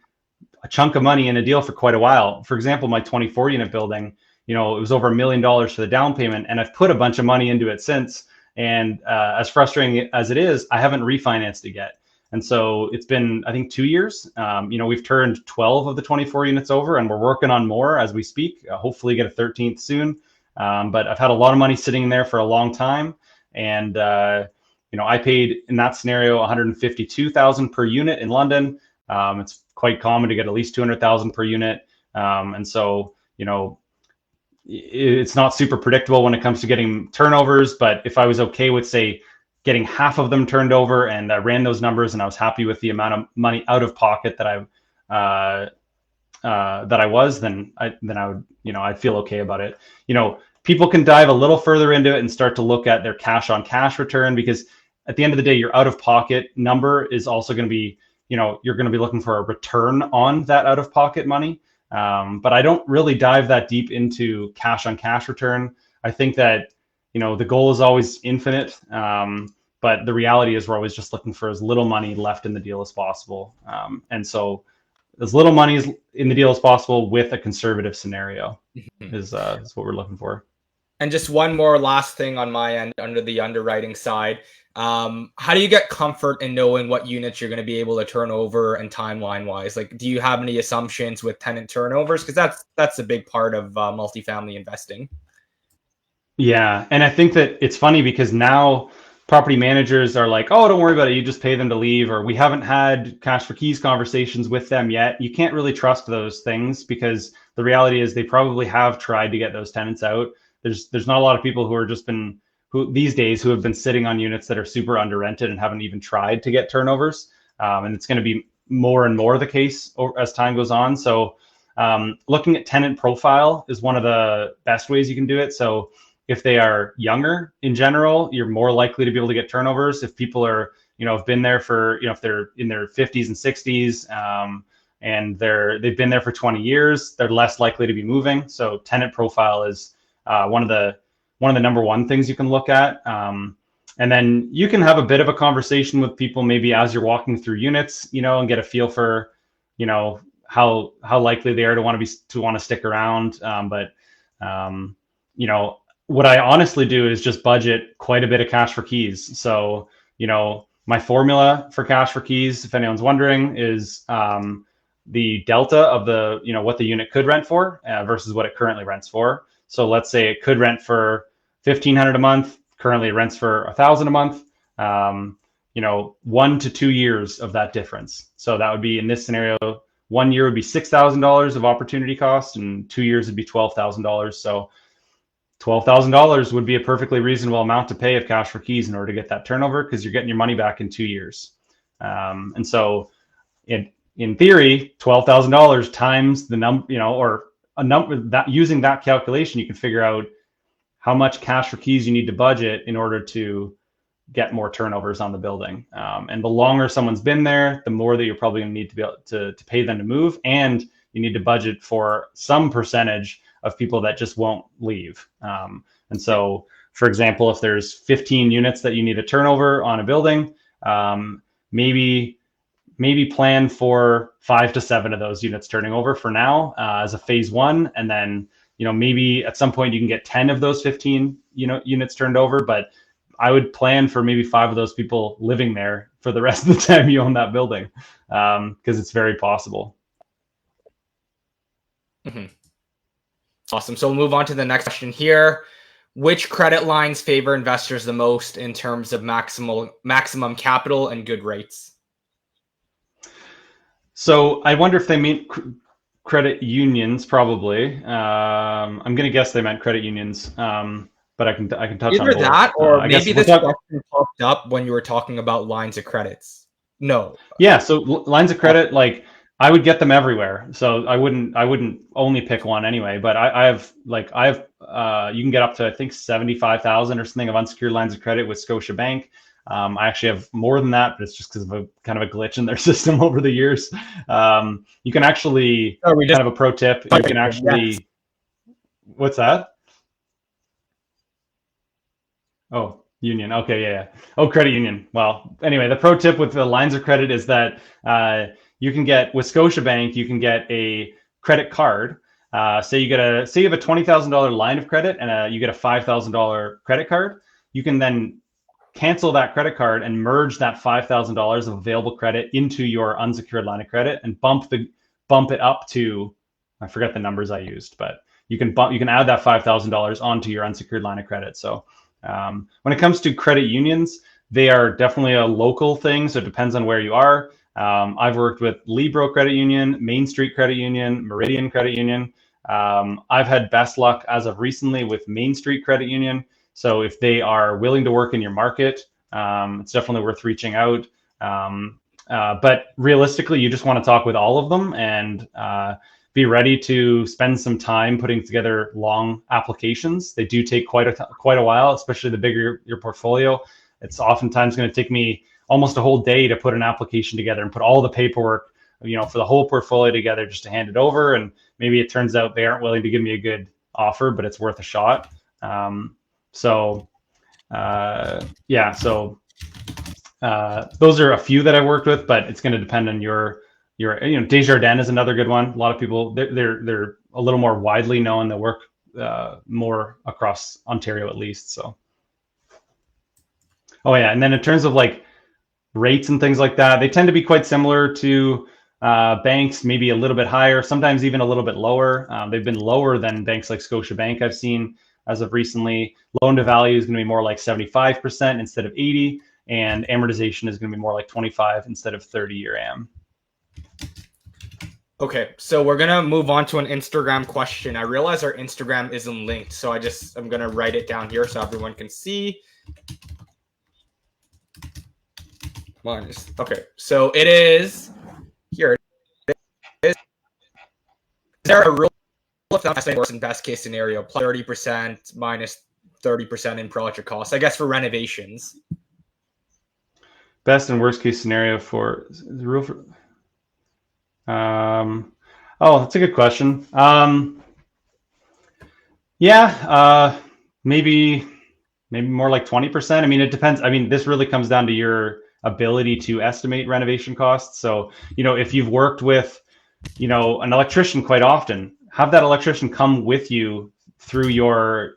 a chunk of money in a deal for quite a while. For example, my 24 unit building, it was over $1 million for the down payment, and I've put a bunch of money into it since. And as frustrating as it is, I haven't refinanced it yet. And so it's been, I think, 2 years. We've turned 12 of the 24 units over, and we're working on more as we speak. Hopefully get a 13th soon. But I've had a lot of money sitting there for a long time. And, I paid in that scenario $152,000 per unit in London. It's quite common to get at least $200,000 per unit. And so, it's not super predictable when it comes to getting turnovers, but if I was okay with, say, getting half of them turned over, and I ran those numbers and I was happy with the amount of money out of pocket that I was, then I would, I'd feel okay about it. People can dive a little further into it and start to look at their cash on cash return, because at the end of the day, your out of pocket number is also going to be, you're going to be looking for a return on that out of pocket money. But I don't really dive that deep into cash on cash return. I think that, the goal is always infinite. But the reality is we're always just looking for as little money left in the deal as possible. And so as little money in the deal as possible with a conservative scenario is what we're looking for. And just one more last thing on my end under the underwriting side. How do you get comfort in knowing what units you're going to be able to turn over and timeline wise? Like, do you have any assumptions with tenant turnovers? Because that's a big part of multifamily investing. Yeah. And I think that it's funny because now property managers are like, oh, don't worry about it, you just pay them to leave, or we haven't had cash for keys conversations with them yet. You can't really trust those things, because the reality is they probably have tried to get those tenants out. There's not a lot of people who are just been who these days who have been sitting on units that are super under rented and haven't even tried to get turnovers. And it's going to be more and more the case as time goes on. So looking at tenant profile is one of the best ways you can do it. So if they are younger in general, you're more likely to be able to get turnovers. If people are, have been there for, if they're in their 50s and 60s, and they've been there for 20 years, they're less likely to be moving. So tenant profile is one of the number one things you can look at. And then you can have a bit of a conversation with people maybe as you're walking through units, and get a feel for, how likely they are to want to stick around. What I honestly do is just budget quite a bit of cash for keys. So, my formula for cash for keys, if anyone's wondering, is the delta of the, what the unit could rent for versus what it currently rents for. So let's say it could rent for $1,500 a month, currently it rents for $1,000 a month. 1 to 2 years of that difference. So that would be, in this scenario, 1 year would be $6,000 of opportunity cost, and 2 years would be $12,000. So $12,000 would be a perfectly reasonable amount to pay of cash for keys in order to get that turnover, because you're getting your money back in 2 years. And so in theory, $12,000 times the number, or a number that, using that calculation, you can figure out how much cash for keys you need to budget in order to get more turnovers on the building. And the longer someone's been there, the more that you're probably going to need to be able to pay them to move. And you need to budget for some percentage of people that just won't leave. And so, for example, if there's 15 units that you need a turnover on a building, maybe plan for 5 to 7 of those units turning over for now as a phase one. And then, maybe at some point you can get 10 of those 15, units turned over, but I would plan for maybe 5 of those people living there for the rest of the time you own that building, because it's very possible. Mm-hmm. Awesome. So we'll move on to the next question here. Which credit lines favor investors the most in terms of maximum capital and good rates? So I wonder if they mean credit unions, probably. I'm going to guess they meant credit unions, but I can touch either on both. That, or maybe this question popped up when you were talking about lines of credits. No. Yeah. So lines of credit, like, I would get them everywhere. So I wouldn't only pick one anyway, but I have you can get up to, I think, 75,000 or something of unsecured lines of credit with Scotiabank. I actually have more than that, but it's just because of a kind of a glitch in their system over the years. You can actually, kind of a pro tip, you can actually, yes. What's that? Oh, union. Okay. Yeah. Oh, credit union. Well, anyway, the pro tip with the lines of credit is that, you can get, with Scotiabank, you can get a credit card. Say you have a $20,000 line of credit and you get a $5,000 credit card. You can then cancel that credit card and merge that $5,000 of available credit into your unsecured line of credit and bump it up to, I forget the numbers I used, but you can add that $5,000 onto your unsecured line of credit. So when it comes to credit unions, they are definitely a local thing. So it depends on where you are. I've worked with Libro Credit Union, Main Street Credit Union, Meridian Credit Union. I've had best luck as of recently with Main Street Credit Union. So if they are willing to work in your market, it's definitely worth reaching out. But realistically, you just want to talk with all of them and be ready to spend some time putting together long applications. They do take quite a while, especially the bigger your portfolio. It's oftentimes going to take me almost a whole day to put an application together and put all the paperwork, for the whole portfolio together just to hand it over. And maybe it turns out they aren't willing to give me a good offer, but it's worth a shot. So those are a few that I worked with, but it's going to depend on your Desjardins is another good one. A lot of people, they're a little more widely known. They work more across Ontario at least. So, oh yeah. And then in terms of like rates and things like that, they tend to be quite similar to banks, maybe a little bit higher, sometimes even a little bit lower. They've been lower than banks like Scotiabank I've seen, as of recently. Loan to value is going to be more like 75% instead of 80, and amortization is going to be more like 25 instead of 30-year am. Okay, so we're gonna move on to an Instagram question. I realize our Instagram isn't linked, so I'm gonna write it down here so everyone can see. Okay, so it is here. It is there a rule of thumb in best case scenario, plus 30% minus 30% in project costs? I guess for renovations. Best and worst case scenario for the rule for. Oh, that's a good question. Maybe more like 20%. I mean, it depends. I mean, this really comes down to your ability to estimate renovation costs. So, if you've worked with, an electrician quite often, have that electrician come with you through your,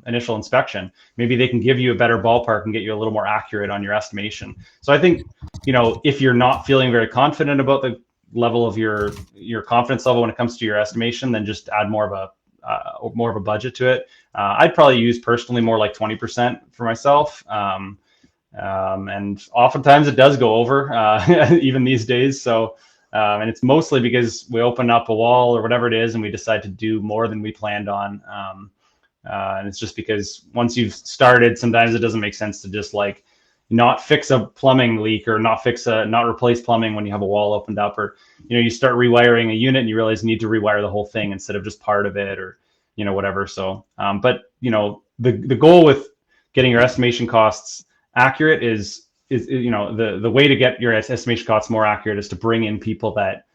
initial inspection. Maybe they can give you a better ballpark and get you a little more accurate on your estimation. So I think, if you're not feeling very confident about the level of your confidence level when it comes to your estimation, then just add more of a budget to it. I'd probably use personally more like 20% for myself. And oftentimes it does go over, even these days. So, and it's mostly because we open up a wall or whatever it is and we decide to do more than we planned on. And it's just because once you've started, sometimes it doesn't make sense to just like not fix a plumbing leak or not replace plumbing when you have a wall opened up, or, you start rewiring a unit and you realize you need to rewire the whole thing instead of just part of it, or, whatever. So, but the goal with getting your estimation costs accurate is the way to get your estimation costs more accurate is to bring in people that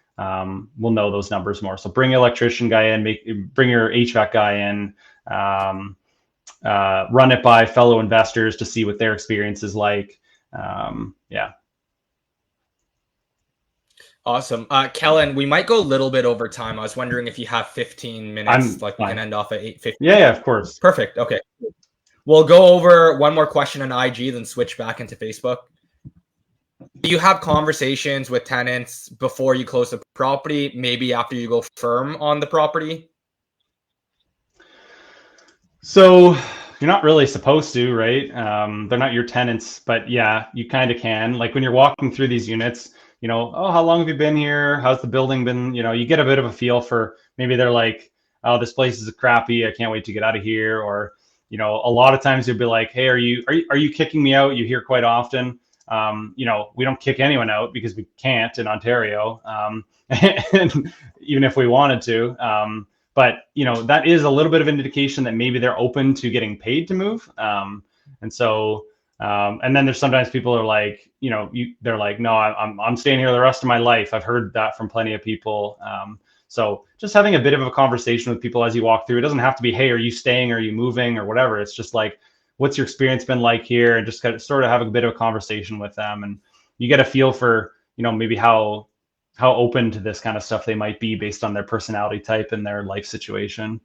will know those numbers more. So bring your electrician guy in, bring your HVAC guy in, run it by fellow investors to see what their experience is like. Awesome. Kellan, we might go a little bit over time. I was wondering if you have 15 minutes, we can end off at 8:50. Yeah, of course. Perfect. Okay. We'll go over one more question on IG, then switch back into Facebook. Do you have conversations with tenants before you close the property, maybe after you go firm on the property? So you're not really supposed to, right? They're not your tenants, but yeah, you kind of can. Like when you're walking through these units, oh, how long have you been here? How's the building been? You get a bit of a feel for, maybe they're like, oh, this place is crappy, I can't wait to get out of here. Or, a lot of times you'll be like, hey, are you kicking me out? You hear quite often. We don't kick anyone out because we can't in Ontario, and even if we wanted to. But that is a little bit of an indication that maybe they're open to getting paid to move. And so, and then there's sometimes people are like, they're like, no, I'm staying here the rest of my life. I've heard that from plenty of people. So just having a bit of a conversation with people as you walk through. It doesn't have to be, hey, are you staying? Are you moving? Or whatever. It's just like, what's your experience been like here? And just kind of sort of have a bit of a conversation with them, and you get a feel for, maybe how open to this kind of stuff they might be based on their personality type and their life situation.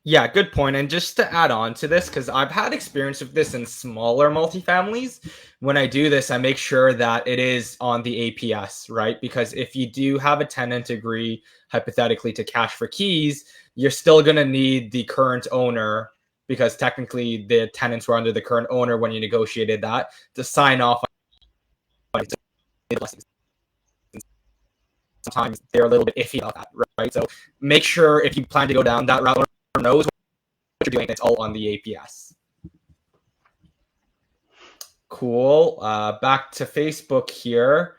Yeah, good point. And just to add on to this, because I've had experience with this in smaller multifamilies, when I do this, I make sure that it is on the APS, right? Because if you do have a tenant agree, hypothetically, to cash for keys, you're still going to need the current owner, because technically the tenants were under the current owner when you negotiated that, to sign off. Sometimes they're a little bit iffy about that, right? So make sure if you plan to go down that route, knows what you're doing. It's all on the APS. Cool. Back to Facebook here.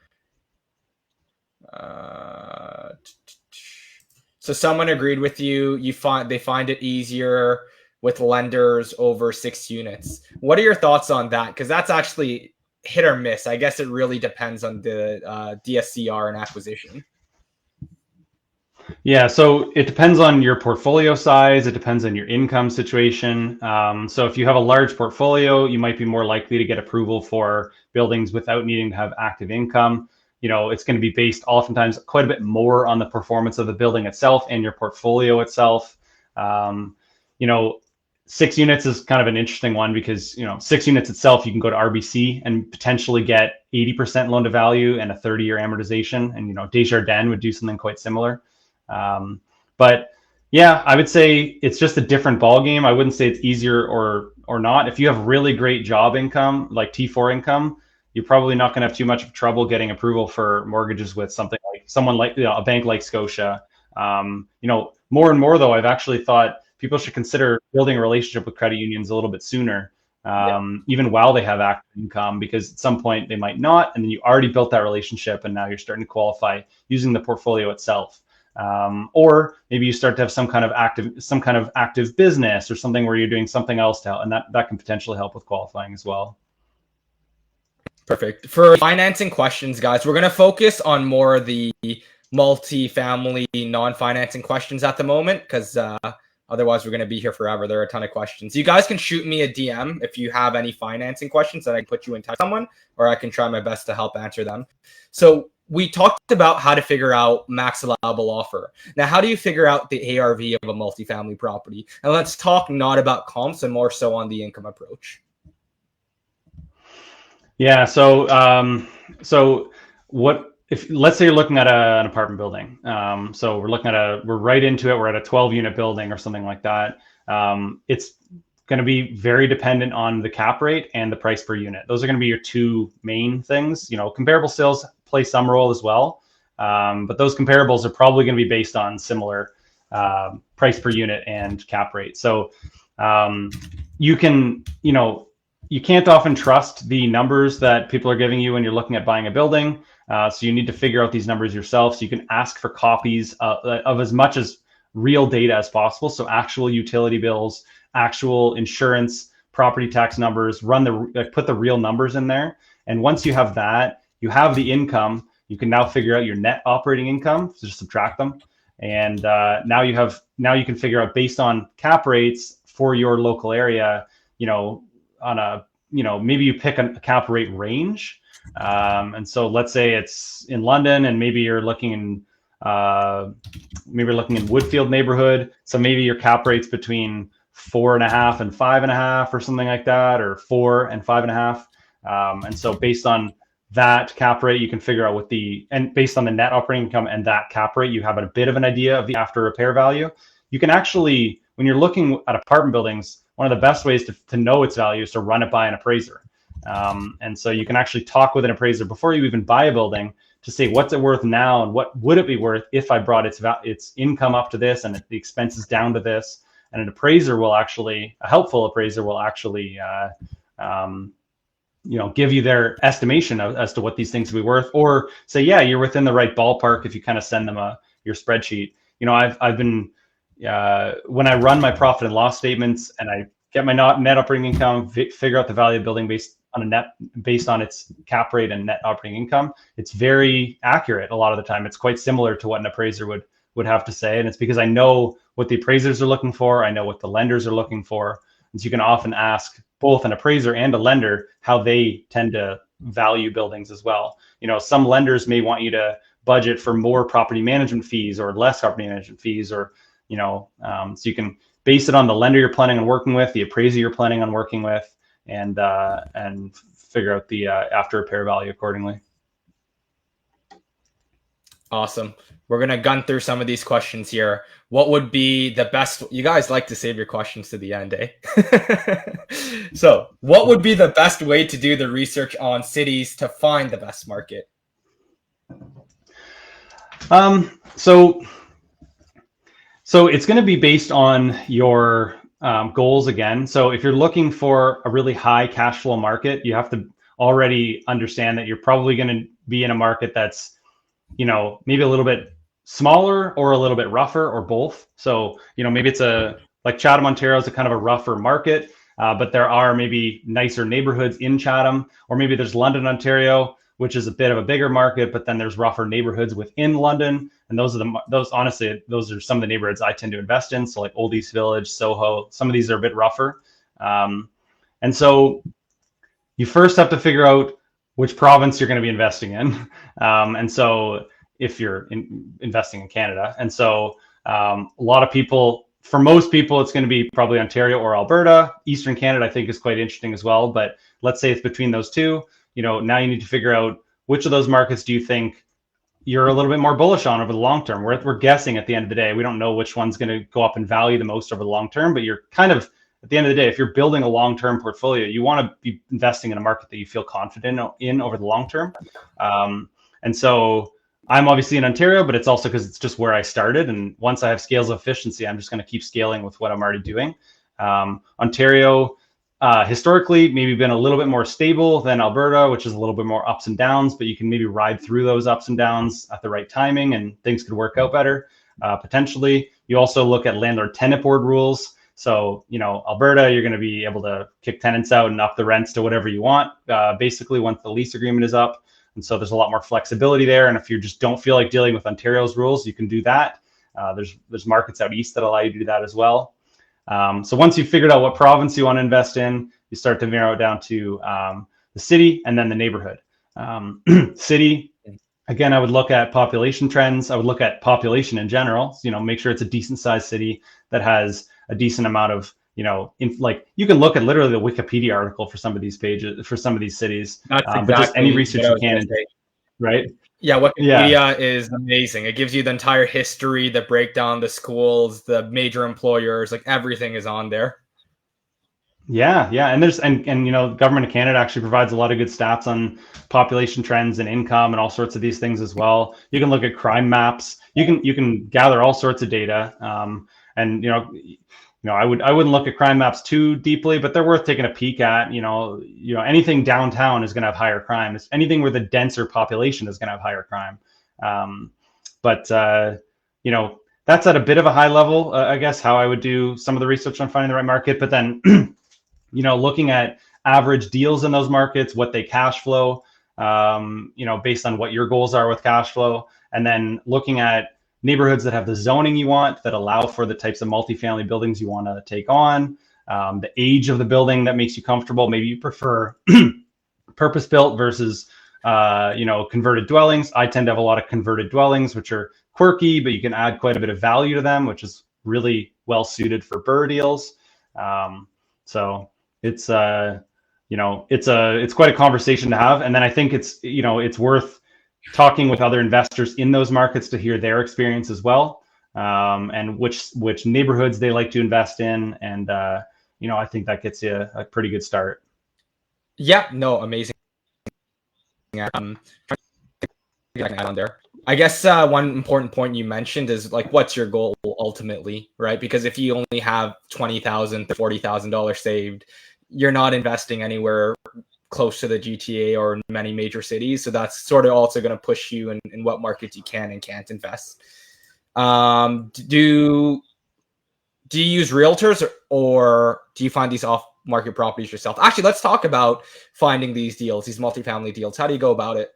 So someone agreed with you. They find it easier with lenders over 6 units. What are your thoughts on that? Because that's actually hit or miss. I guess it really depends on the DSCR and acquisition. Yeah, so it depends on your portfolio size. It depends on your income situation. So if you have a large portfolio, you might be more likely to get approval for buildings without needing to have active income. It's going to be based oftentimes quite a bit more on the performance of the building itself and your portfolio itself. 6 units is kind of an interesting one because, 6 units itself, you can go to RBC and potentially get 80% loan to value and a 30-year amortization. And, Desjardins would do something quite similar. But, Yeah, I would say it's just a different ball game. I wouldn't say it's easier or not. If you have really great job income, like T4 income, you're probably not going to have too much trouble getting approval for mortgages with someone like a bank like Scotia. More and more though, I've actually thought people should consider building a relationship with credit unions a little bit sooner, even while they have active income, because at some point they might not, and then you already built that relationship, and now you're starting to qualify using the portfolio itself. Or maybe you start to have some kind of active business or something where you're doing something else to help, and that can potentially help with qualifying as well. Perfect. For financing questions, guys, we're going to focus on more of the multifamily non-financing questions at the moment, because otherwise we're going to be here forever. There are a ton of questions. You guys can shoot me a DM if you have any financing questions that I can put you in touch with someone, or I can try my best to help answer them. So we talked about how to figure out max allowable offer. Now, how do you figure out the ARV of a multifamily property? And let's talk not about comps and more so on the income approach. Yeah. So if let's say you're looking at an apartment building. So we're right into it. We're at a 12-unit building or something like that. It's going to be very dependent on the cap rate and the price per unit. Those are going to be your two main things. Comparable sales play some role as well, but those comparables are probably going to be based on similar price per unit and cap rate. So you can't often trust the numbers that people are giving you when you're looking at buying a building. So you need to figure out these numbers yourself. So you can ask for copies of as much as real data as possible. So actual utility bills, actual insurance, property tax numbers, put the real numbers in there. And once you have that, you have the income, you can now figure out your net operating income, so just subtract them. And now you can figure out, based on cap rates for your local area, maybe you pick a cap rate range. And so let's say it's in London, and maybe you're looking in Woodfield neighborhood. So maybe your cap rate's between 4.5 and 5.5 or something like that, or 4 and 5.5. And so based on that cap rate, you can figure out and based on the net operating income and that cap rate, you have a bit of an idea of the after repair value. You can actually, when you're looking at apartment buildings, one of the best ways to know its value is to run it by an appraiser. And so you can actually talk with an appraiser before you even buy a building to say, what's it worth now, and what would it be worth if I brought its income up to this and the expenses down to this. And a helpful appraiser will actually give you their estimation as to what these things will be worth, or say, yeah, you're within the right ballpark if you kind of send them your spreadsheet. I've been when I run my profit and loss statements and I get my net operating income, figure out the value of building based on its cap rate and net operating income, it's very accurate. A lot of the time, it's quite similar to what an appraiser would have to say, and it's because I know what the appraisers are looking for, I know what the lenders are looking for, and so you can often ask both an appraiser and a lender how they tend to value buildings as well. Some lenders may want you to budget for more property management fees or less property management fees, or so you can base it on the lender you're planning on working with, the appraiser you're planning on working with, and figure out the after repair value accordingly. Awesome. We're going to gun through some of these questions here. What would be the best? You guys like to save your questions to the end, eh? So what would be the best way to do the research on cities to find the best market? So it's going to be based on your goals again. So if you're looking for a really high cash flow market, you have to already understand that you're probably going to be in a market that's, maybe a little bit smaller or a little bit rougher, or both. So, maybe it's like Chatham, Ontario is a kind of a rougher market, but there are maybe nicer neighborhoods in Chatham, or maybe there's London, Ontario, which is a bit of a bigger market, but then there's rougher neighborhoods within London. And those are some of the neighborhoods I tend to invest in. So like Old East Village, Soho, some of these are a bit rougher. And so you first have to figure out which province you're going to be investing in. And so if you're investing in Canada, and so a lot of people, for most people, it's going to be probably Ontario or Alberta. Eastern Canada, I think, is quite interesting as well. But let's say it's between those two. Now you need to figure out which of those markets do you think you're a little bit more bullish on over the long term. We're guessing at the end of the day. We don't know which one's going to go up in value the most over the long term, but you're kind of, at the end of the day, if you're building a long-term portfolio, you want to be investing in a market that you feel confident in over the long term. And so I'm obviously in Ontario, but it's also because it's just where I started. And once I have scales of efficiency, I'm just going to keep scaling with what I'm already doing. Ontario, historically maybe been a little bit more stable than Alberta, which is a little bit more ups and downs, but you can maybe ride through those ups and downs at the right timing and things could work out better. Potentially, you also look at landlord tenant board rules. So, Alberta, you're going to be able to kick tenants out and up the rents to whatever you want, basically once the lease agreement is up. And so there's a lot more flexibility there. And if you just don't feel like dealing with Ontario's rules, you can do that. There's markets out east that allow you to do that as well. So once you've figured out what province you want to invest in, you start to narrow it down to the city and then the neighborhood. City, again, I would look at population trends. I would look at population in general. Make sure it's a decent sized city that has a decent amount of, you can look at literally the Wikipedia article for some of these pages, for some of these cities, but just any research you can, right? Yeah, Wikipedia is amazing. It gives you the entire history, the breakdown, the schools, the major employers, like everything is on there. Yeah, and there's and Government of Canada actually provides a lot of good stats on population trends and income and all sorts of these things as well. You can look at crime maps. You can gather all sorts of data. I wouldn't look at crime maps too deeply, but they're worth taking a peek at. Anything downtown is going to have higher crime. Anything with a denser population is going to have higher crime. That's at a bit of a high level, I guess, how I would do some of the research on finding the right market. But then, looking at average deals in those markets, what they cash flow, based on what your goals are with cash flow, and then looking at neighborhoods that have the zoning you want, that allow for the types of multifamily buildings you want to take on, the age of the building that makes you comfortable. Maybe you prefer purpose-built versus, converted dwellings. I tend to have a lot of converted dwellings, which are quirky, but you can add quite a bit of value to them, which is really well suited for BRRRR deals. So it's it's quite a conversation to have. And then I think it's worth talking with other investors in those markets to hear their experience as well, and which neighborhoods they like to invest in. And, I think that gets you a pretty good start. Yeah, no, amazing. On there. I guess one important point you mentioned is what's your goal ultimately, right? Because if you only have $20,000 to $40,000 saved, you're not investing anywhere close to the GTA or many major cities. So that's sort of also going to push you in what markets you can and can't invest. Do you use realtors or do you find these off-market properties yourself? Actually, let's talk about finding these deals, these multifamily deals. How do you go about it?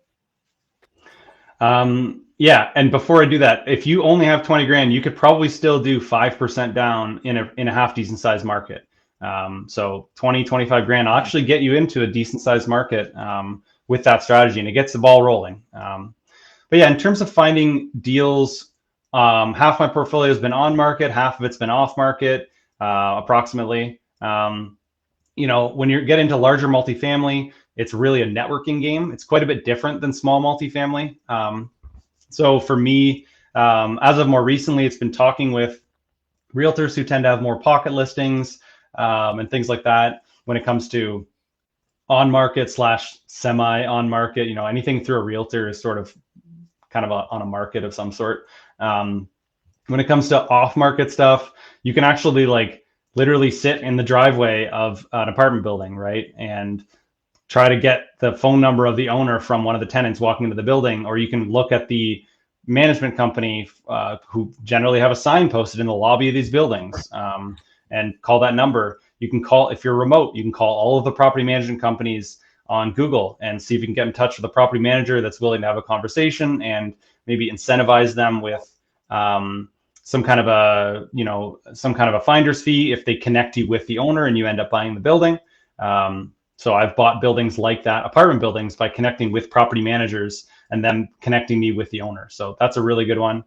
Yeah. And before I do that, if you only have 20 grand, you could probably still do 5% down in a half decent sized market. So 20, 25 grand will actually get you into a decent sized market, with that strategy, and it gets the ball rolling. But yeah, in terms of finding deals, half my portfolio has been on market, half of it's been off market, approximately. When you get into larger multifamily, it's really a networking game. It's quite a bit different than small multifamily. So for me, as of more recently, it's been talking with realtors who tend to have more pocket listings, and things like that when it comes to on market / semi on market. Anything through a realtor is sort of kind of on a market of some sort. When it comes to off market stuff, you can actually literally sit in the driveway of an apartment building, right, and try to get the phone number of the owner from one of the tenants walking into the building. Or you can look at the management company, who generally have a sign posted in the lobby of these buildings, and call that number. You can call, if you're remote, you can call all of the property management companies on Google and see if you can get in touch with a property manager that's willing to have a conversation and maybe incentivize them with some kind of a finder's fee if they connect you with the owner and you end up buying the building. So I've bought buildings like that, apartment buildings, by connecting with property managers and them connecting me with the owner. So that's a really good one.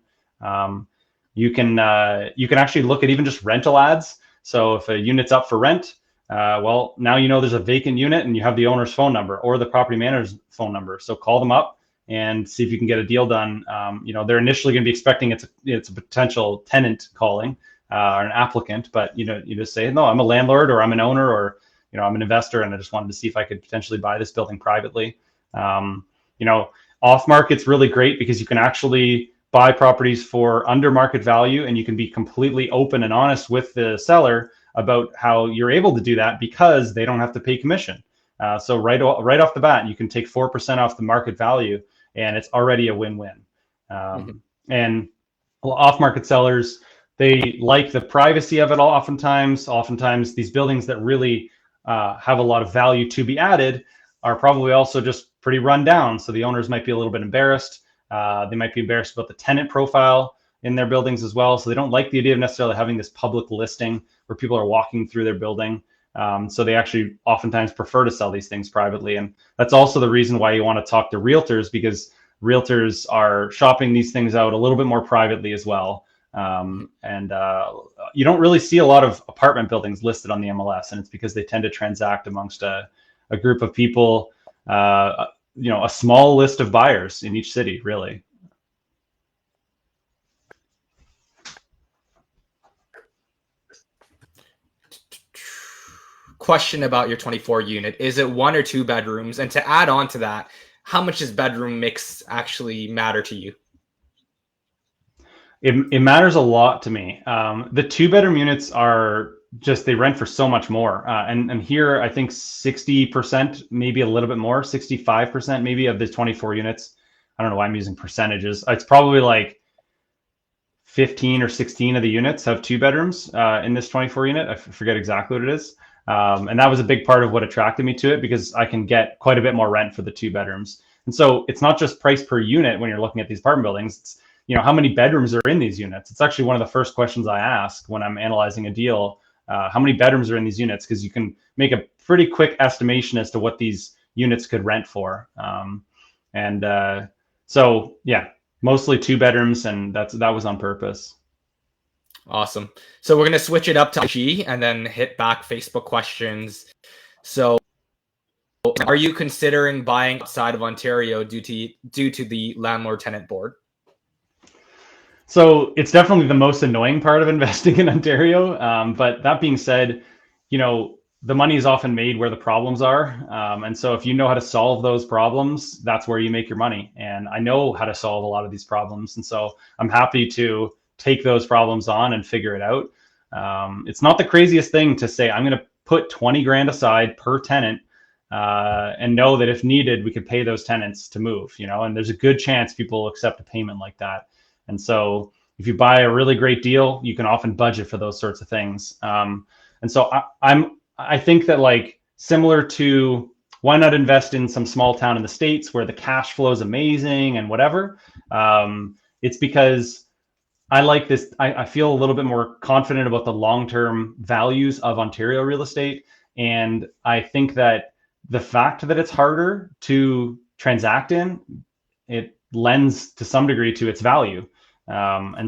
You can actually look at even just rental ads. So if a unit's up for rent, now there's a vacant unit and you have the owner's phone number or the property manager's phone number. So call them up and see if you can get a deal done. They're initially going to be expecting it's a potential tenant calling or an applicant, but you just say, no, I'm a landlord, or I'm an owner, or I'm an investor, and I just wanted to see if I could potentially buy this building privately. Off market's really great because you can actually buy properties for under market value, and you can be completely open and honest with the seller about how you're able to do that because they don't have to pay commission. So right off the bat, you can take 4% off the market value, and it's already a win-win. And off-market sellers, they like the privacy of it. Oftentimes these buildings that really have a lot of value to be added are probably also just pretty run down. So the owners might be a little bit embarrassed. They might be embarrassed about the tenant profile in their buildings as well. So they don't like the idea of necessarily having this public listing where people are walking through their building. So they actually oftentimes prefer to sell these things privately. And that's also the reason why you want to talk to realtors, because realtors are shopping these things out a little bit more privately as well. And you don't really see a lot of apartment buildings listed on the MLS, and it's because they tend to transact amongst a group of people, a small list of buyers in each city, really. Question about your 24 unit. Is it 1 or 2 bedrooms? And to add on to that, how much does bedroom mix actually matter to you? It matters a lot to me. The 2-bedroom units are just, they rent for so much more. And here, I think 60%, maybe a little bit more, 65% maybe of the 24 units. I don't know why I'm using percentages. It's probably like 15 or 16 of the units have 2 bedrooms in this 24 unit. I forget exactly what it is. And that was a big part of what attracted me to it, because I can get quite a bit more rent for the 2 bedrooms. And so it's not just price per unit when you're looking at these apartment buildings. It's, how many bedrooms are in these units? It's actually one of the first questions I ask when I'm analyzing a deal. How many bedrooms are in these units? Because you can make a pretty quick estimation as to what these units could rent for. So yeah, mostly 2 bedrooms, and that was on purpose. Awesome. So we're going to switch it up to IG and then hit back Facebook questions. So are you considering buying outside of Ontario due to the landlord-tenant board? So it's definitely the most annoying part of investing in Ontario. But that being said, the money is often made where the problems are. And so if you know how to solve those problems, that's where you make your money. And I know how to solve a lot of these problems. And so I'm happy to take those problems on and figure it out. It's not the craziest thing to say, I'm going to put 20 grand aside per tenant and know that if needed, we could pay those tenants to move, and there's a good chance people will accept a payment like that. And so if you buy a really great deal, you can often budget for those sorts of things. And so I think that, like, similar to, why not invest in some small town in the States where the cash flow is amazing and whatever. It's because I like this. I feel a little bit more confident about the long-term values of Ontario real estate. And I think that the fact that it's harder to transact in, it lends to some degree to its value.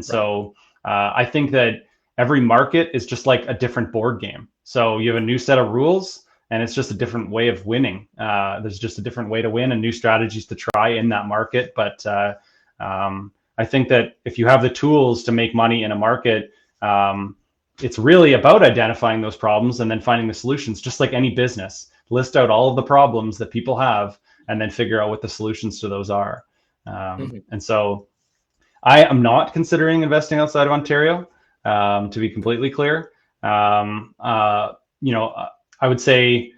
So I think that every market is just like a different board game. So you have a new set of rules, and it's just a different way of winning. There's just a different way to win and new strategies to try in that market. But I think that if you have the tools to make money in a market, it's really about identifying those problems and then finding the solutions, just like any business. List out all of the problems that people have and then figure out what the solutions to those are. And so I am not considering investing outside of Ontario, to be completely clear. I would say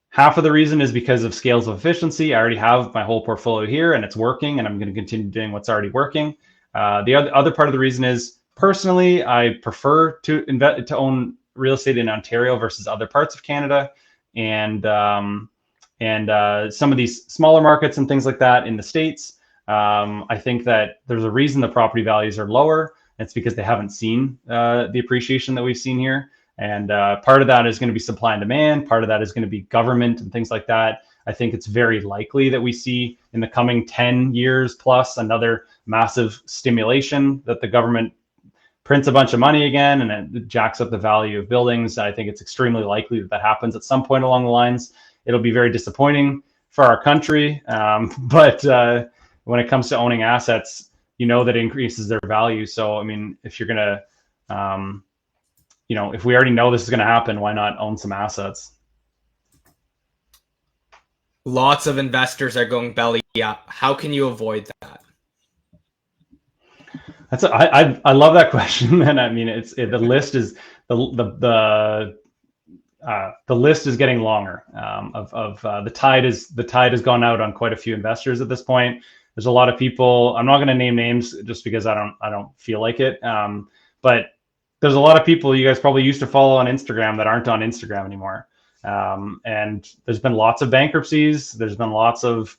half of the reason is because of scales of efficiency. I already have my whole portfolio here and it's working, and I'm going to continue doing what's already working. The other part of the reason is, personally, I prefer to own real estate in Ontario versus other parts of Canada. And some of these smaller markets and things like that in the States, I think that there's a reason the property values are lower. It's because they haven't seen the appreciation that we've seen here. And part of that is going to be supply and demand. Part of that is going to be government and things like that. I think it's very likely that we see in the coming 10 years plus another massive stimulation, that the government prints a bunch of money again and it jacks up the value of buildings. I think it's extremely likely that happens at some point along the lines. It'll be very disappointing for our country. But when it comes to owning assets, you know that it increases their value. So, I mean, if you're going to, you know, if we already know this is going to happen, why not own some assets? Lots of investors are going belly up. How can you avoid that? I love that question, and I mean, the list is the list is getting longer. The tide has gone out on quite a few investors at this point. There's a lot of people. I'm not going to name names just because I don't feel like it. But there's a lot of people you guys probably used to follow on Instagram that aren't on Instagram anymore. And there's been lots of bankruptcies. There's been lots of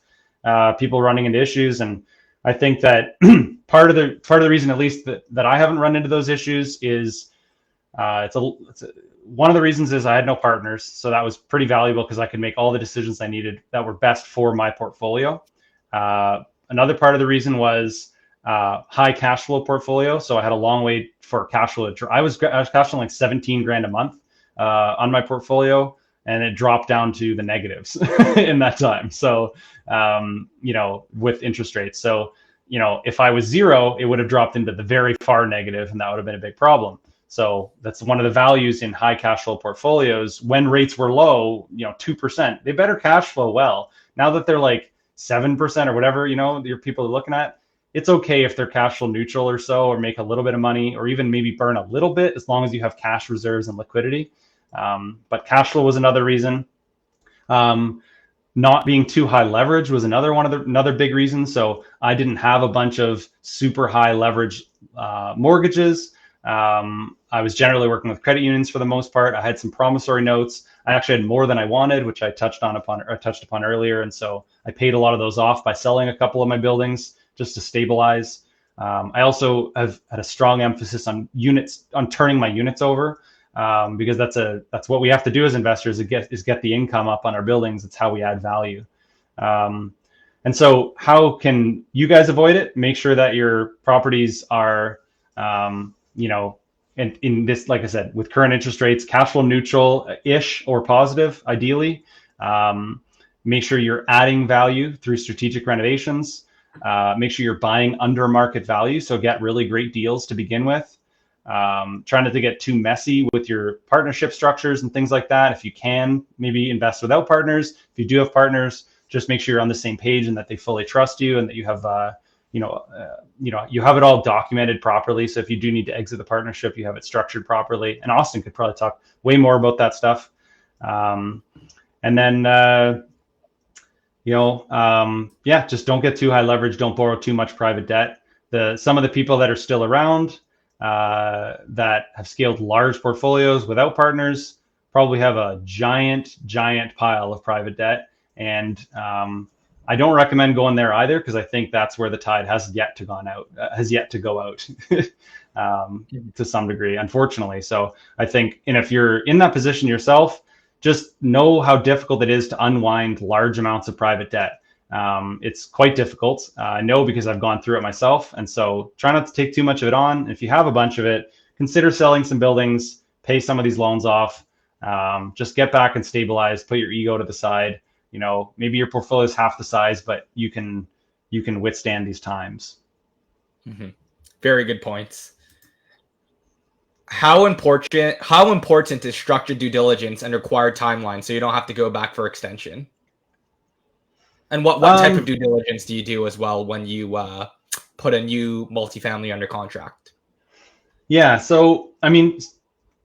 people running into issues, and I think that part of the reason, at least that I haven't run into those issues, is one of the reasons is I had no partners, so that was pretty valuable because I could make all the decisions I needed that were best for my portfolio. Another part of the reason was high cash flow portfolio, so I had a long way for cash flow. I was cash flowing like 17 grand a month on my portfolio, and it dropped down to the negatives in that time. So, you know, with interest rates. So, you know, if I was zero, it would have dropped into the very far negative, and that would have been a big problem. So that's one of the values in high cash flow portfolios. When rates were low, you know, 2%, they better cash flow well. Now that they're like 7% or whatever, you know, your people are looking at, it's okay if they're cash flow neutral or so, or make a little bit of money, or even maybe burn a little bit, as long as you have cash reserves and liquidity. But cash flow was another reason. Not being too high leverage was another big reason. So I didn't have a bunch of super high leverage mortgages. I was generally working with credit unions for the most part. I had some promissory notes. I actually had more than I wanted, which I touched upon earlier. And so I paid a lot of those off by selling a couple of my buildings just to stabilize. I also have had a strong emphasis on turning my units over. Because that's what we have to do as investors, is get the income up on our buildings. It's how we add value. And so how can you guys avoid it? Make sure that your properties are, you know, in this, like I said, with current interest rates, cash flow neutral-ish or positive, ideally. Make sure you're adding value through strategic renovations. Make sure you're buying under market value, so get really great deals to begin with. Trying not to get too messy with your partnership structures and things like that. If you can, maybe invest without partners. If you do have partners, just make sure you're on the same page and that they fully trust you, and that you have, you have it all documented properly. So if you do need to exit the partnership, you have it structured properly. And Austin could probably talk way more about that stuff. And then, just don't get too high leverage. Don't borrow too much private debt. Some of the people that are still around that have scaled large portfolios without partners probably have a giant pile of private debt. And I don't recommend going there either, because I think that's where the tide has yet to go out to some degree, unfortunately. So I think, and if you're in that position yourself, just know how difficult it is to unwind large amounts of private debt. It's quite difficult. I know, because I've gone through it myself. And so try not to take too much of it on. If you have a bunch of it, consider selling some buildings, pay some of these loans off, just get back and stabilize, put your ego to the side. You know, maybe your portfolio is half the size, but you can withstand these times. Mm-hmm. Very good points. How important is structured due diligence and required timeline so you don't have to go back for extension? And what type of due diligence do you do as well when you put a new multifamily under contract? Yeah, so I mean,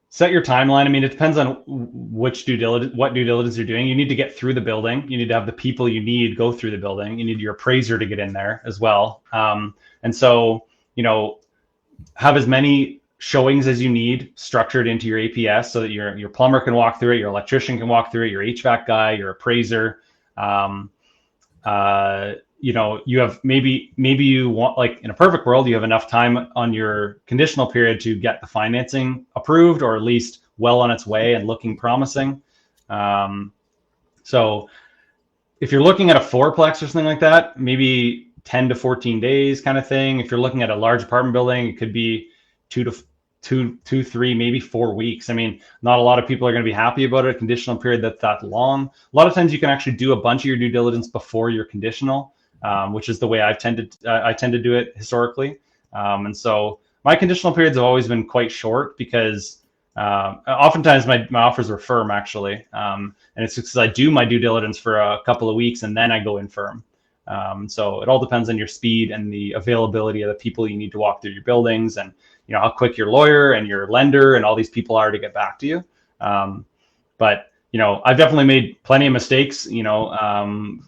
set your timeline. I mean, it depends on what due diligence you're doing. You need to get through the building. You need to have the people you need go through the building. You need your appraiser to get in there as well. And so, you know, have as many showings as you need structured into your APS, so that your plumber can walk through it, your electrician can walk through it, your HVAC guy, your appraiser. You know, you have maybe you want, like in a perfect world, you have enough time on your conditional period to get the financing approved, or at least well on its way and looking promising. So if you're looking at a fourplex or something like that, maybe 10 to 14 days kind of thing. If you're looking at a large apartment building, it could be 3, maybe 4 weeks. I mean, not a lot of people are going to be happy about a conditional period that's that long. A lot of times you can actually do a bunch of your due diligence before your conditional. which is the way I tend to do it historically. And so my conditional periods have always been quite short because oftentimes my offers were firm, actually. And it's because I do my due diligence for a couple of weeks and then I go in firm. So it all depends on your speed and the availability of the people you need to walk through your buildings, and how quick your lawyer and your lender and all these people are to get back to you. But I've definitely made plenty of mistakes, when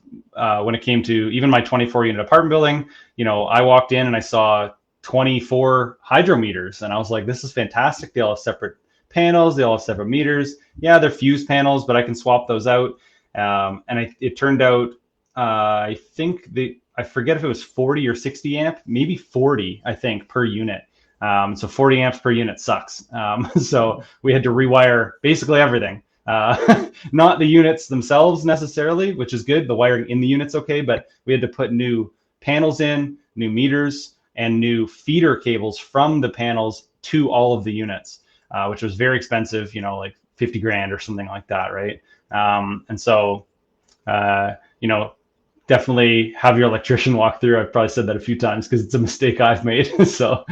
it came to even my 24 unit apartment building. I walked in and I saw 24 hydro meters and I was like, this is fantastic. They all have separate panels. They all have separate meters. Yeah, they're fuse panels, but I can swap those out. It turned out, I think I forget if it was 40 or 60 amp, maybe 40, I think, per unit. So 40 amps per unit sucks. So we had to rewire basically everything. Not the units themselves necessarily, which is good. The wiring in the unit's okay, but we had to put new panels in, new meters, and new feeder cables from the panels to all of the units, which was very expensive, like 50 grand or something like that, right? And so, definitely have your electrician walk through. I've probably said that a few times because it's a mistake I've made. So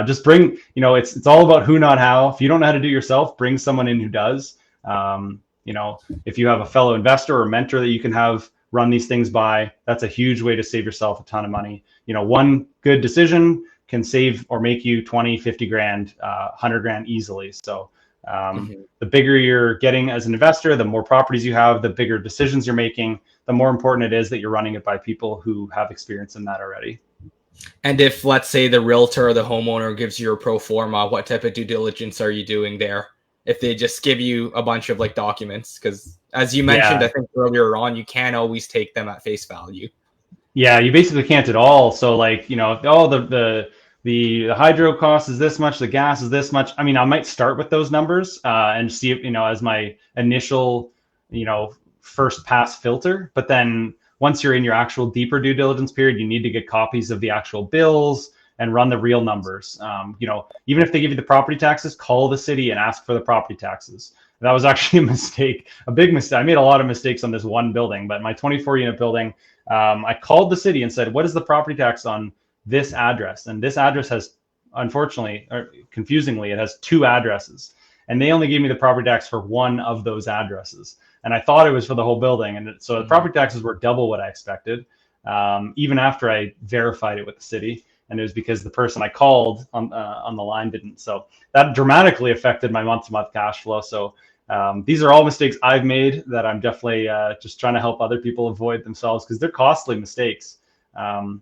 just bring, it's all about who, not how. If you don't know how to do it yourself, bring someone in who does. If you have a fellow investor or mentor that you can have run these things by, that's a huge way to save yourself a ton of money. One good decision can save or make you 20, 50 grand, 100 grand easily. So the bigger you're getting as an investor, the more properties you have, the bigger decisions you're making, the more important it is that you're running it by people who have experience in that already. And if, let's say, the realtor or the homeowner gives you a pro forma, what type of due diligence are you doing there? If they just give you a bunch of documents, because as you mentioned, I think earlier on, you can't always take them at face value. Yeah, you basically can't at all. So the hydro cost is this much, the gas is this much. I mean, I might start with those numbers and see if, as my initial, first pass filter. But then once you're in your actual deeper due diligence period, you need to get copies of the actual bills and run the real numbers. Even if they give you the property taxes, call the city and ask for the property taxes. That was actually a mistake, a big mistake. I made a lot of mistakes on this one building, but my 24 unit building, I called the city and said, what is the property tax on this address? And this address has, unfortunately, or confusingly, it has 2 addresses. And they only gave me the property tax for one of those addresses. And I thought it was for the whole building. And so the property taxes were double what I expected, even after I verified it with the city. And it was because the person I called on the line didn't. So that dramatically affected my month-to-month cash flow. So these are all mistakes I've made that I'm definitely just trying to help other people avoid themselves, because they're costly mistakes. I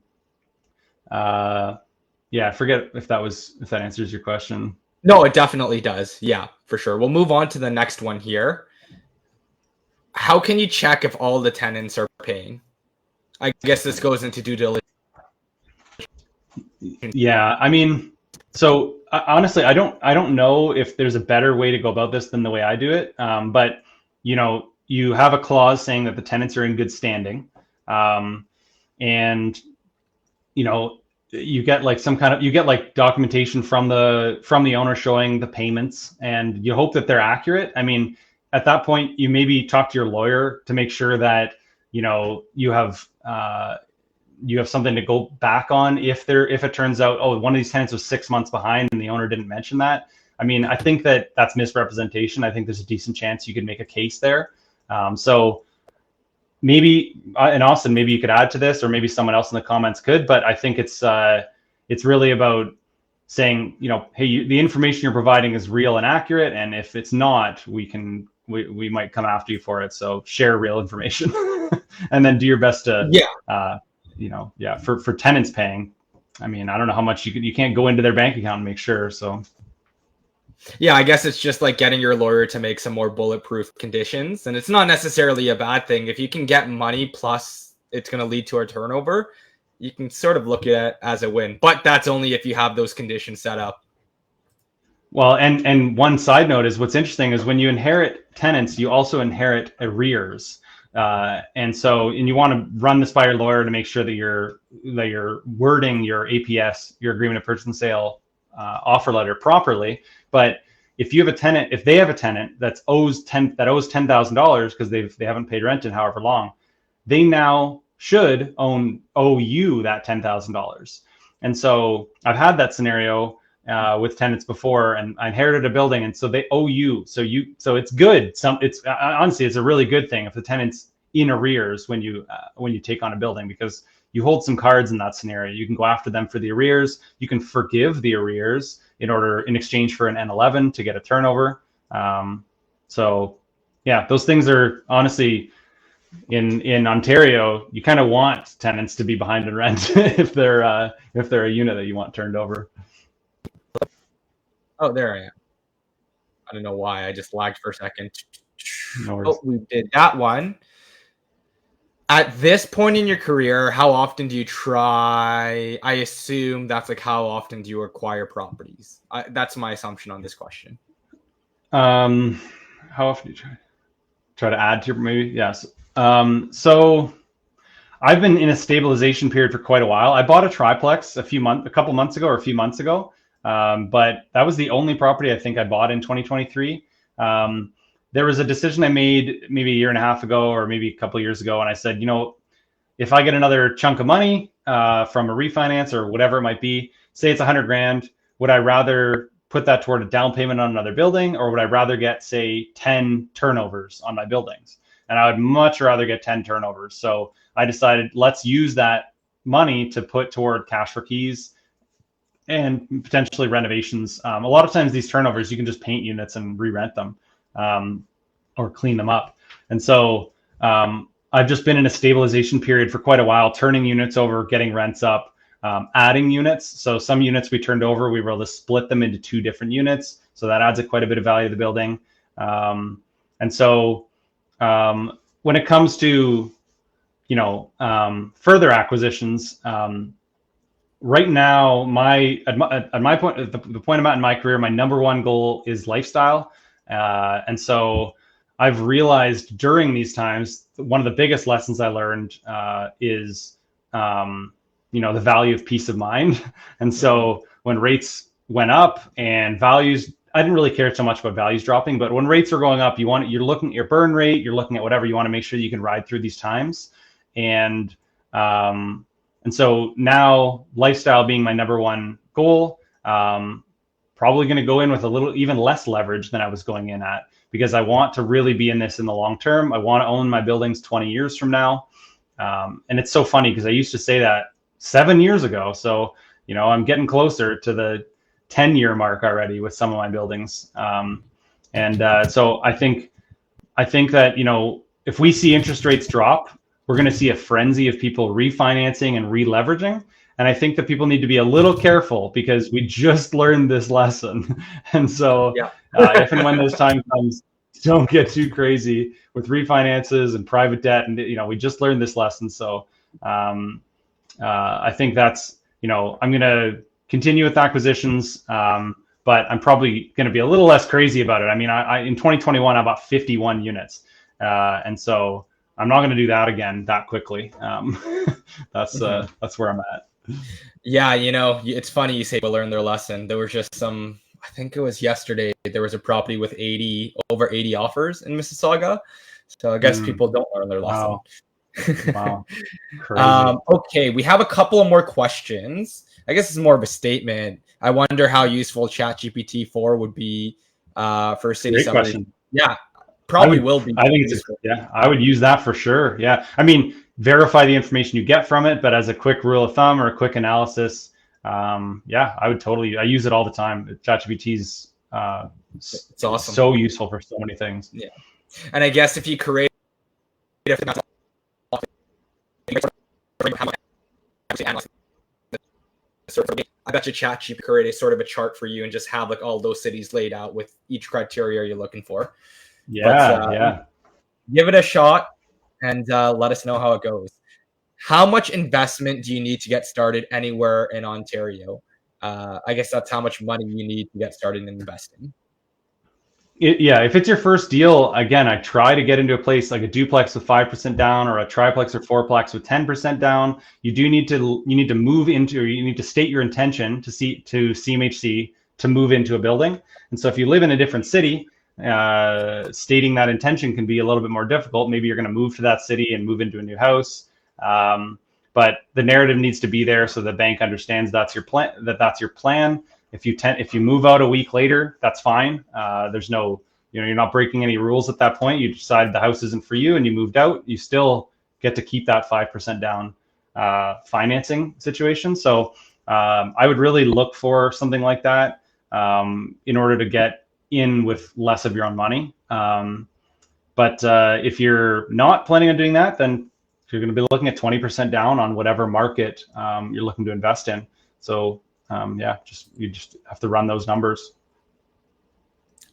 forget if that answers your question. No, it definitely does. Yeah, for sure. We'll move on to the next one here. How can you check if all the tenants are paying? I guess this goes into due diligence. Yeah, I mean, so honestly, I don't know if there's a better way to go about this than the way I do it. But you have a clause saying that the tenants are in good standing, and you get documentation from the owner showing the payments, and you hope that they're accurate. I mean, at that point, you maybe talk to your lawyer to make sure that you have something to go back on if it turns out, oh, one of these tenants was 6 months behind and the owner didn't mention that. I mean, I think that's misrepresentation. I think there's a decent chance you could make a case there. So maybe, and Austin, maybe you could add to this, or maybe someone else in the comments could, but I think it's really about saying, hey, the information you're providing is real and accurate. And if it's not, we might come after you for it. So share real information and then do your best to, for tenants paying. I mean, I don't know how much you can't go into their bank account and make sure. So yeah, I guess it's just like getting your lawyer to make some more bulletproof conditions. And it's not necessarily a bad thing. If you can get money plus it's going to lead to a turnover, you can sort of look at it as a win. But that's only if you have those conditions set up. Well, and one side note is, what's interesting is when you inherit tenants, you also inherit arrears. And you want to run this by your lawyer to make sure that you're wording your APS, your agreement of purchase and sale offer letter properly. But if they have a tenant that owes $10,000 because they haven't paid rent in however long, they now should owe you that $10,000. And so I've had that scenario with tenants before, and I inherited a building, and so they owe you. So it's good. Honestly, it's a really good thing if the tenant's in arrears when you take on a building, because you hold some cards in that scenario. You can go after them for the arrears. You can forgive the arrears in exchange for an N11 to get a turnover. So yeah, those things are honestly, in Ontario, you kind of want tenants to be behind in rent if they're a unit that you want turned over. Oh, there I am. I don't know why I just lagged for a second. No worries. Oh, we did that one. At this point in your career, how often do you try? I assume that's like, how often do you acquire properties? That's my assumption on this question. How often do you try to add to your, maybe? Yes. So I've been in a stabilization period for quite a while. I bought a triplex a couple months ago or a few months ago. But that was the only property I think I bought in 2023. There was a decision I made maybe a year and a half ago, or maybe a couple of years ago, and I said, if I get another chunk of money from a refinance or whatever it might be, say it's $100,000, would I rather put that toward a down payment on another building, or would I rather get, say, 10 turnovers on my buildings? And I would much rather get 10 turnovers. So I decided, let's use that money to put toward cash for keys and potentially renovations. A lot of times these turnovers, you can just paint units and re-rent them or clean them up. And so I've just been in a stabilization period for quite a while, turning units over, getting rents up, adding units. So some units we turned over, we were able to split them into 2 different units. So that adds quite a bit of value to the building. And so when it comes to, further acquisitions, right now, the point I'm at in my career, my number one goal is lifestyle. And so I've realized during these times, one of the biggest lessons I learned is, the value of peace of mind. And so when rates went up and values, I didn't really care so much about values dropping, but when rates are going up, you're looking at your burn rate, you're looking at whatever, you want to make sure that you can ride through these times. And so now, lifestyle being my number one goal, probably going to go in with a little even less leverage than I was going in at, because I want to really be in this in the long term. I want to own my buildings 20 years from now. And it's so funny because I used to say that 7 years ago. So, I'm getting closer to the 10-year mark already with some of my buildings. So I think that, if we see interest rates drop, we're going to see a frenzy of people refinancing and re-leveraging. And I think that people need to be a little careful, because we just learned this lesson. And so if and when those time comes, don't get too crazy with refinances and private debt. And, we just learned this lesson. So I think that's, I'm going to continue with acquisitions, but I'm probably going to be a little less crazy about it. I mean, I in 2021, I bought 51 units. And so I'm not going to do that again that quickly. That's where I'm at. Yeah, it's funny you say people learn their lesson. There was just I think it was yesterday, there was a property with over 80 offers in Mississauga. So I guess people don't learn their lesson. Wow. Crazy. Okay, we have a couple of more questions. I guess it's more of a statement. I wonder how useful ChatGPT 4 would be for a city. Great question. Yeah. Probably will be. I think I would use that for sure. Yeah. I mean, verify the information you get from it, but as a quick rule of thumb or a quick analysis, I would totally, I use it all the time. ChatGPT's it's awesome. So useful for so many things. Yeah. And I guess if you create I bet you ChatGPT create a sort of a chart for you and just have like all those cities laid out with each criteria you're looking for. Yeah. Give it a shot and let us know how it goes. How much investment do you need to get started anywhere in Ontario? I guess that's how much money you need to get started in investing. If it's your first deal, again, I try to get into a place like a duplex with 5% down, or a triplex or fourplex with 10% down. You need to move into, or you need to state your intention to CMHC to move into a building. And so if you live in a different city, stating that intention can be a little bit more difficult. Maybe you're going to move to that city and move into a new house. But the narrative needs to be there so the bank understands that's your plan. That's your plan. If you move out a week later, that's fine. There's no, you're not breaking any rules at that point. You decide the house isn't for you and you moved out. You still get to keep that 5% down financing situation. So I would really look for something like that in order to get in with less of your own money. But if you're not planning on doing that, then you're going to be looking at 20% down on whatever market you're looking to invest in. So you just have to run those numbers.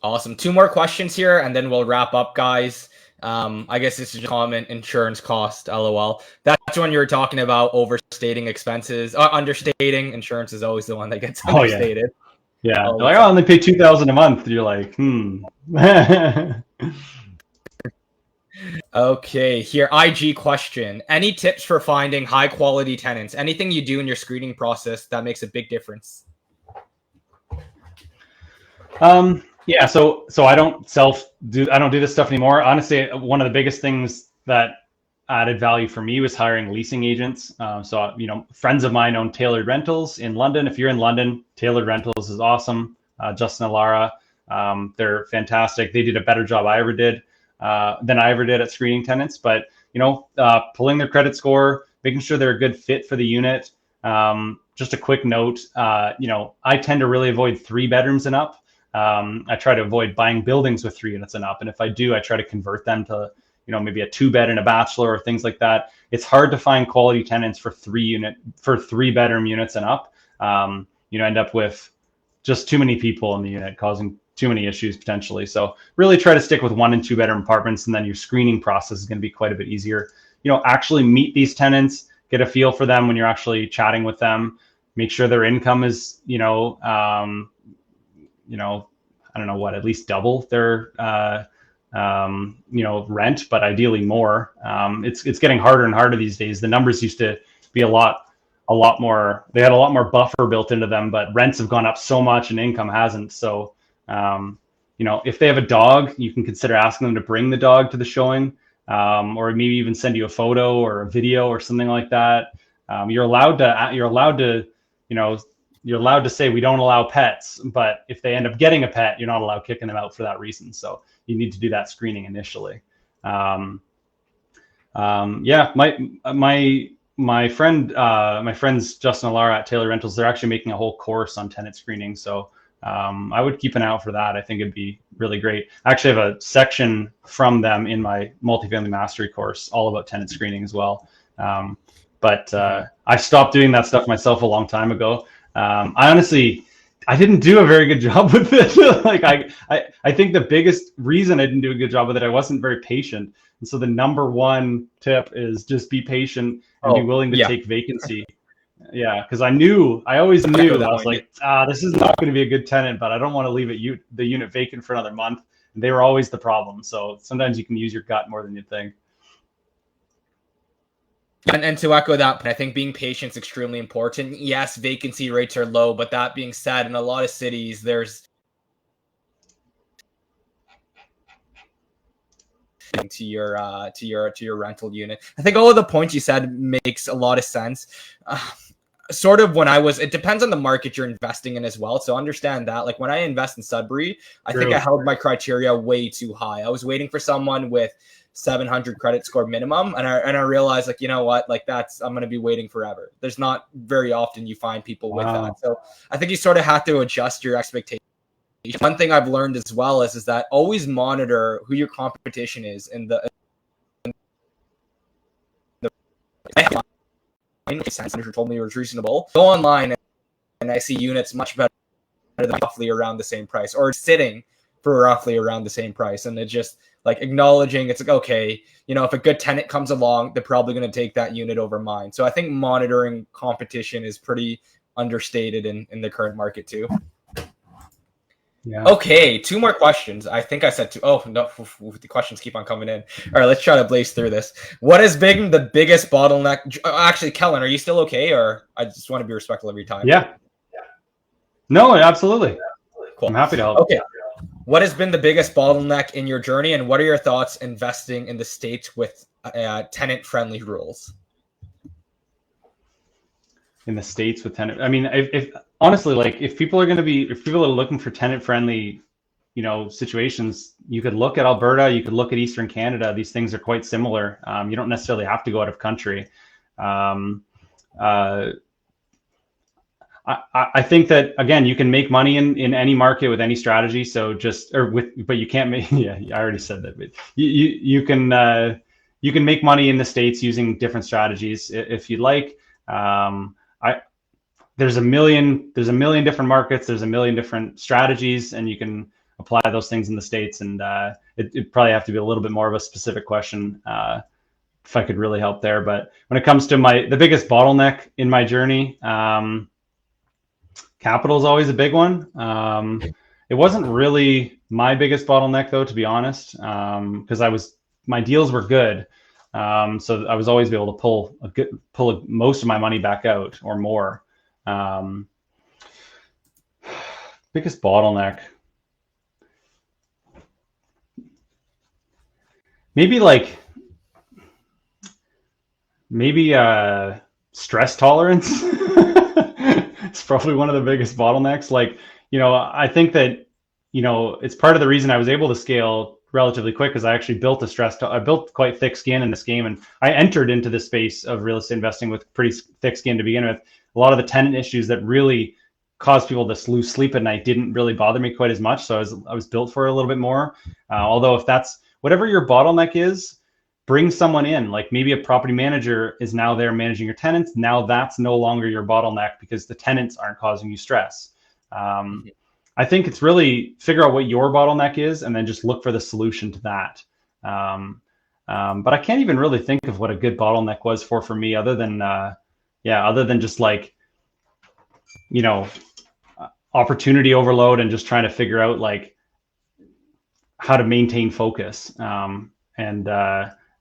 Awesome. 2 more questions here, and then we'll wrap up, guys. I guess this is just comment insurance cost, LOL. That's when you're talking about overstating expenses, understating. Insurance is always the one that gets understated. Yeah. They're like, oh, I only pay $2,000 a month. You're like, Okay, here, IG question. Any tips for finding high quality tenants? Anything you do in your screening process that makes a big difference? Yeah, so I don't do this stuff anymore. Honestly, one of the biggest things that added value for me was hiring leasing agents. So friends of mine own Tailored Rentals in London. If you're in London, Tailored Rentals is awesome. Justin and Lara, they're fantastic. They did a better job than I ever did at screening tenants. But pulling their credit score, making sure they're a good fit for the unit. Just a quick note, I tend to really avoid 3 bedrooms and up. I try to avoid buying buildings with 3 units and up. And if I do, I try to convert them to, maybe a 2-bed and a bachelor or things like that. It's hard to find quality tenants for 3-bedroom units and up. End up with just too many people in the unit causing too many issues potentially. So really try to stick with 1- and 2-bedroom apartments, and then your screening process is going to be quite a bit easier. Actually meet these tenants, get a feel for them when you're actually chatting with them. Make sure their income is, I don't know what, at least double their, rent, but ideally more. It's getting harder and harder these days. The numbers used to be a lot more, they had a lot more buffer built into them, but rents have gone up so much and income hasn't. So, if they have a dog, you can consider asking them to bring the dog to the showing, or maybe even send you a photo or a video or something like that. You're allowed to say we don't allow pets, but if they end up getting a pet, you're not allowed kicking them out for that reason. So you need to do that screening initially. My friends Justin and Lara at Taylor Rentals, they're actually making a whole course on tenant screening. So I would keep an eye out for that. I think it'd be really great. I actually have a section from them in my multifamily mastery course all about tenant screening as well. But I stopped doing that stuff myself a long time ago. I didn't do a very good job with it. I think the biggest reason I didn't do a good job with it, I wasn't very patient. And so the number 1 tip is just be patient and be willing to take vacancy. Yeah, because I always knew that I was like, this is not going to be a good tenant, but I don't want to leave the unit vacant for another month. And they were always the problem. So sometimes you can use your gut more than you think. And to echo that point, I think being patient is extremely important. Yes, vacancy rates are low, but that being said, in a lot of cities, there's to your rental unit. I think all of the points you said makes a lot of sense. Sort of it depends on the market you're investing in as well. So understand that. Like when I invest in Sudbury, I think I held my criteria way too high. I was waiting for someone with 700 credit score minimum, and I realized, like, you know what, like I'm going to be waiting forever. There's not very often you find people with that. So I think you sort of have to adjust your expectations. One thing I've learned as well is that always monitor who your competition is in the manager told me it was reasonable. Go online and I see units much better than roughly around the same price, or sitting for roughly around the same price. And it just like acknowledging it's like, okay, if a good tenant comes along, they're probably going to take that unit over mine. So I think monitoring competition is pretty understated in the current market too. Yeah. Okay, 2 more questions. I think I said 2. Oh, no, the questions keep on coming in. All right, let's try to blaze through this. What has been the biggest bottleneck? Actually, Kellan, are you still okay? Or I just want to be respectful of your time. Yeah. No, absolutely. Cool. I'm happy to help. Okay. What has been the biggest bottleneck in your journey, and what are your thoughts investing in the States with tenant-friendly rules? in the States with tenant. I mean, if honestly, like if people are looking for tenant friendly, situations, you could look at Alberta, you could look at Eastern Canada. These things are quite similar. You don't necessarily have to go out of country. I think that, again, you can make money in any market with any strategy. So but you can't make, yeah, I already said that, but you can make money in the States using different strategies if you'd like. There's a million different markets. There's a million different strategies, and you can apply those things in the States. And it'd probably have to be a little bit more of a specific question if I could really help there. But when it comes to the biggest bottleneck in my journey, capital is always a big one. It wasn't really my biggest bottleneck, though, to be honest, because my deals were good. So I was always able to pull most of my money back out or more. Biggest bottleneck. Maybe stress tolerance. It's probably one of the biggest bottlenecks. I think that, it's part of the reason I was able to scale relatively quick, because I actually built I built quite thick skin in this game, and I entered into this space of real estate investing with pretty thick skin to begin with. A lot of the tenant issues that really caused people to lose sleep at night didn't really bother me quite as much. So I was built for it a little bit more. Although if that's whatever your bottleneck is, bring someone in. Like maybe a property manager is now there managing your tenants. Now that's no longer your bottleneck because the tenants aren't causing you stress. I think it's really figure out what your bottleneck is and then just look for the solution to that. But I can't even really think of what a good bottleneck was for me, other than just opportunity overload and just trying to figure out how to maintain focus and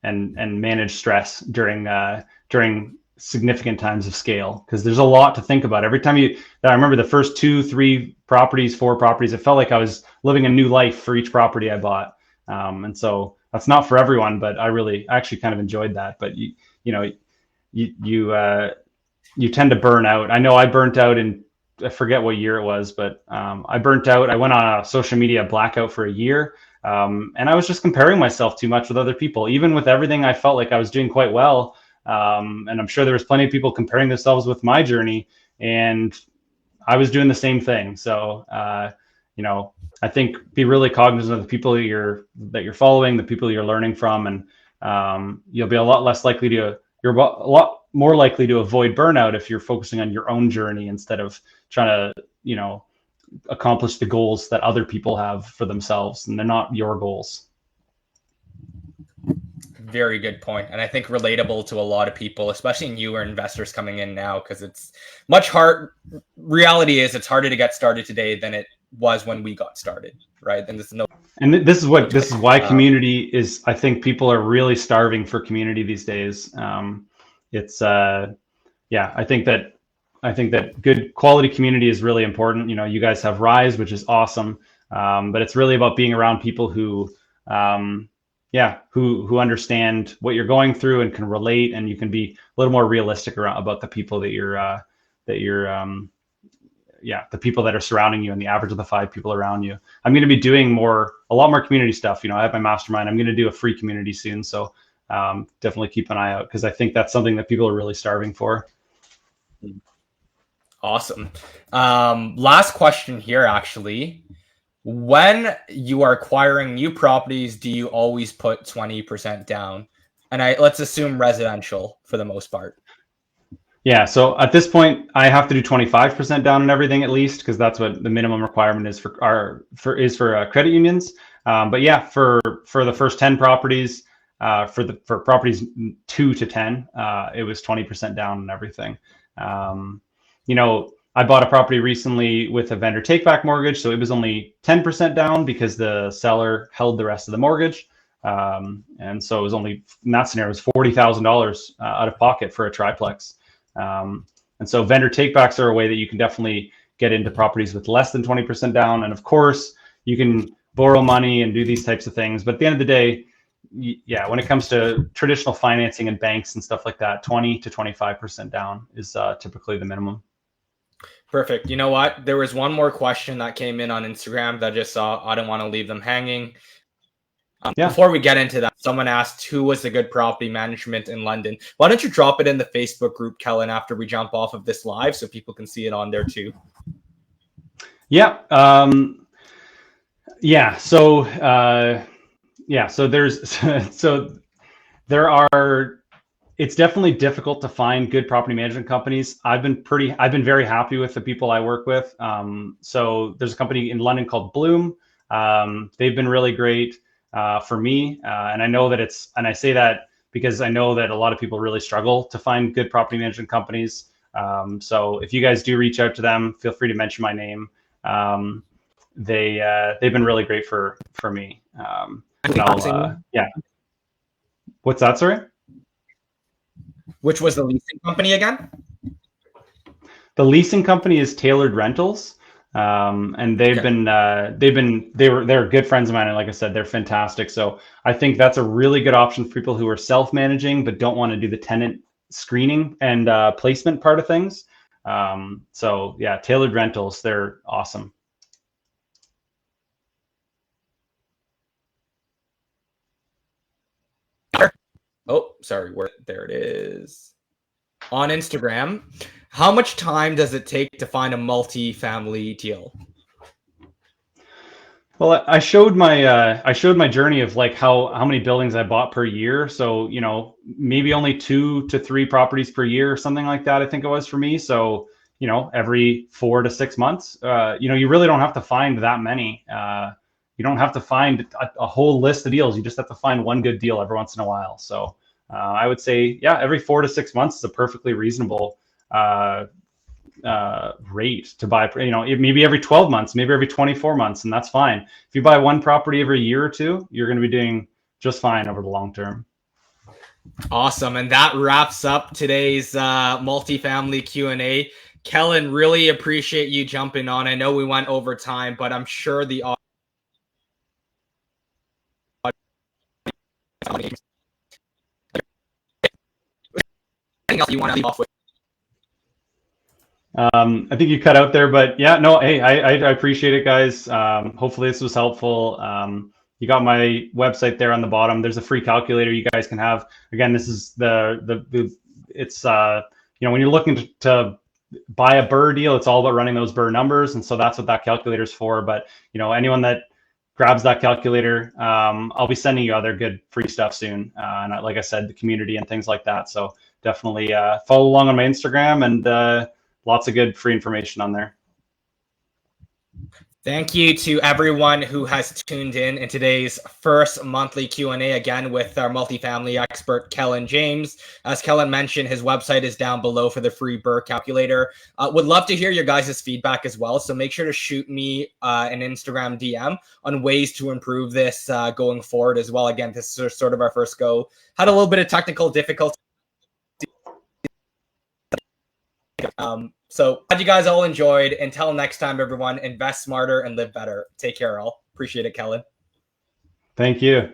manage stress during significant times of scale, because there's a lot to think about every time I remember the first 2, 3 properties, 4 properties, it felt like I was living a new life for each property I bought. And so that's not for everyone, but I actually kind of enjoyed that. But you tend to burn out. I know I burnt out I forget what year it was, but I burnt out. I went on a social media blackout for a year. And I was just comparing myself too much with other people, even with everything I felt like I was doing quite well. And I'm sure there was plenty of people comparing themselves with my journey, and I was doing the same thing. So, I think be really cognizant of the people that you're following, the people you're learning from, and you'll be a lot more likely to avoid burnout if you're focusing on your own journey instead of trying to, accomplish the goals that other people have for themselves, and they're not your goals. Very good point. And I think relatable to a lot of people, especially newer investors coming in now, because it's much hard. Reality is it's harder to get started today than it was when we got started. Right. And this is why community is, I think people are really starving for community these days. I think that good quality community is really important. You guys have Rise, which is awesome. But it's really about being around people who understand what you're going through and can relate, and you can be a little more realistic about the people the people that are surrounding you, and the average of the 5 people around you. I'm going to be doing a lot more community stuff. I have my mastermind. I'm going to do a free community soon. So definitely keep an eye out, because I think that's something that people are really starving for. Awesome. Last question here, actually. When you are acquiring new properties, do you always put 20% down? And let's assume residential for the most part. Yeah. So at this point, I have to do 25% down on everything at least, because that's what the minimum requirement is for credit unions. But yeah, for the first 10 properties, for properties 2 to 10, it was 20% down on everything. I bought a property recently with a vendor take-back mortgage, so it was only 10% down because the seller held the rest of the mortgage. And so it was only, in that scenario, it was $40,000 out of pocket for a triplex. And so vendor take-backs are a way that you can definitely get into properties with less than 20% down. And of course, you can borrow money and do these types of things. But at the end of the day, yeah, when it comes to traditional financing and banks and stuff like that, 20 to 25% down is typically the minimum. Perfect. You know what? There was one more question that came in on Instagram that I just saw. I don't want to leave them hanging. Yeah. Before we get into that, someone asked who was the good property management in London. Why don't you drop it in the Facebook group, Kellan, after we jump off of this live so people can see it on there too? Yeah. Yeah. So so there are. It's definitely difficult to find good property management companies. I've been very happy with the people I work with. So there's a company in London called Bloom. They've been really great for me, and I know that and I say that because I know that a lot of people really struggle to find good property management companies. So if you guys do reach out to them, feel free to mention my name. They've been really great for me. Yeah. What's that, sorry? Which was the leasing company again? The leasing company is Tailored Rentals, and they're good friends of mine, and like I said, they're fantastic. So I think that's a really good option for people who are self-managing but don't want to do the tenant screening and placement part of things. So yeah, Tailored Rentals, they're awesome. Oh, sorry. There it is. On Instagram, how much time does it take to find a multi-family deal? Well, I showed my journey of like how many buildings I bought per year. So, maybe only 2 to 3 properties per year or something like that, I think it was for me. So, every 4 to 6 months, you really don't have to find that many. You don't have to find a whole list of deals. You just have to find one good deal every once in a while. So I would say, yeah, every 4 to 6 months is a perfectly reasonable rate to buy. Maybe every 12 months, maybe every 24 months, and that's fine. If you buy one property every year or two, you're going to be doing just fine over the long term. Awesome. And that wraps up today's multifamily Q&A. Kellan, really appreciate you jumping on. I know we went over time, but I'm sure the anything else you want to leave off with? I think you cut out there, but yeah, no, hey, I appreciate it, guys. Hopefully this was helpful. You got my website there on the bottom. There's a free calculator you guys can have. Again, this is it's when you're looking to buy a BRRRR deal, it's all about running those BRRRR numbers, and so that's what that calculator is for. But anyone that grabs that calculator, I'll be sending you other good free stuff soon, and like I said, the community and things like that. So definitely follow along on my Instagram, and lots of good free information on there. Thank you to everyone who has tuned in today's first monthly Q&A, again with our multifamily expert, Kellan James. As Kellan mentioned, his website is down below for the free BRRRR calculator. Would love to hear your guys' feedback as well, so make sure to shoot me an Instagram DM on ways to improve this going forward as well. Again, this is sort of our first go. Had a little bit of technical difficulty. So glad you guys all enjoyed. Until next time, everyone, invest smarter and live better. Take care, all. Appreciate it, Kellan. Thank you.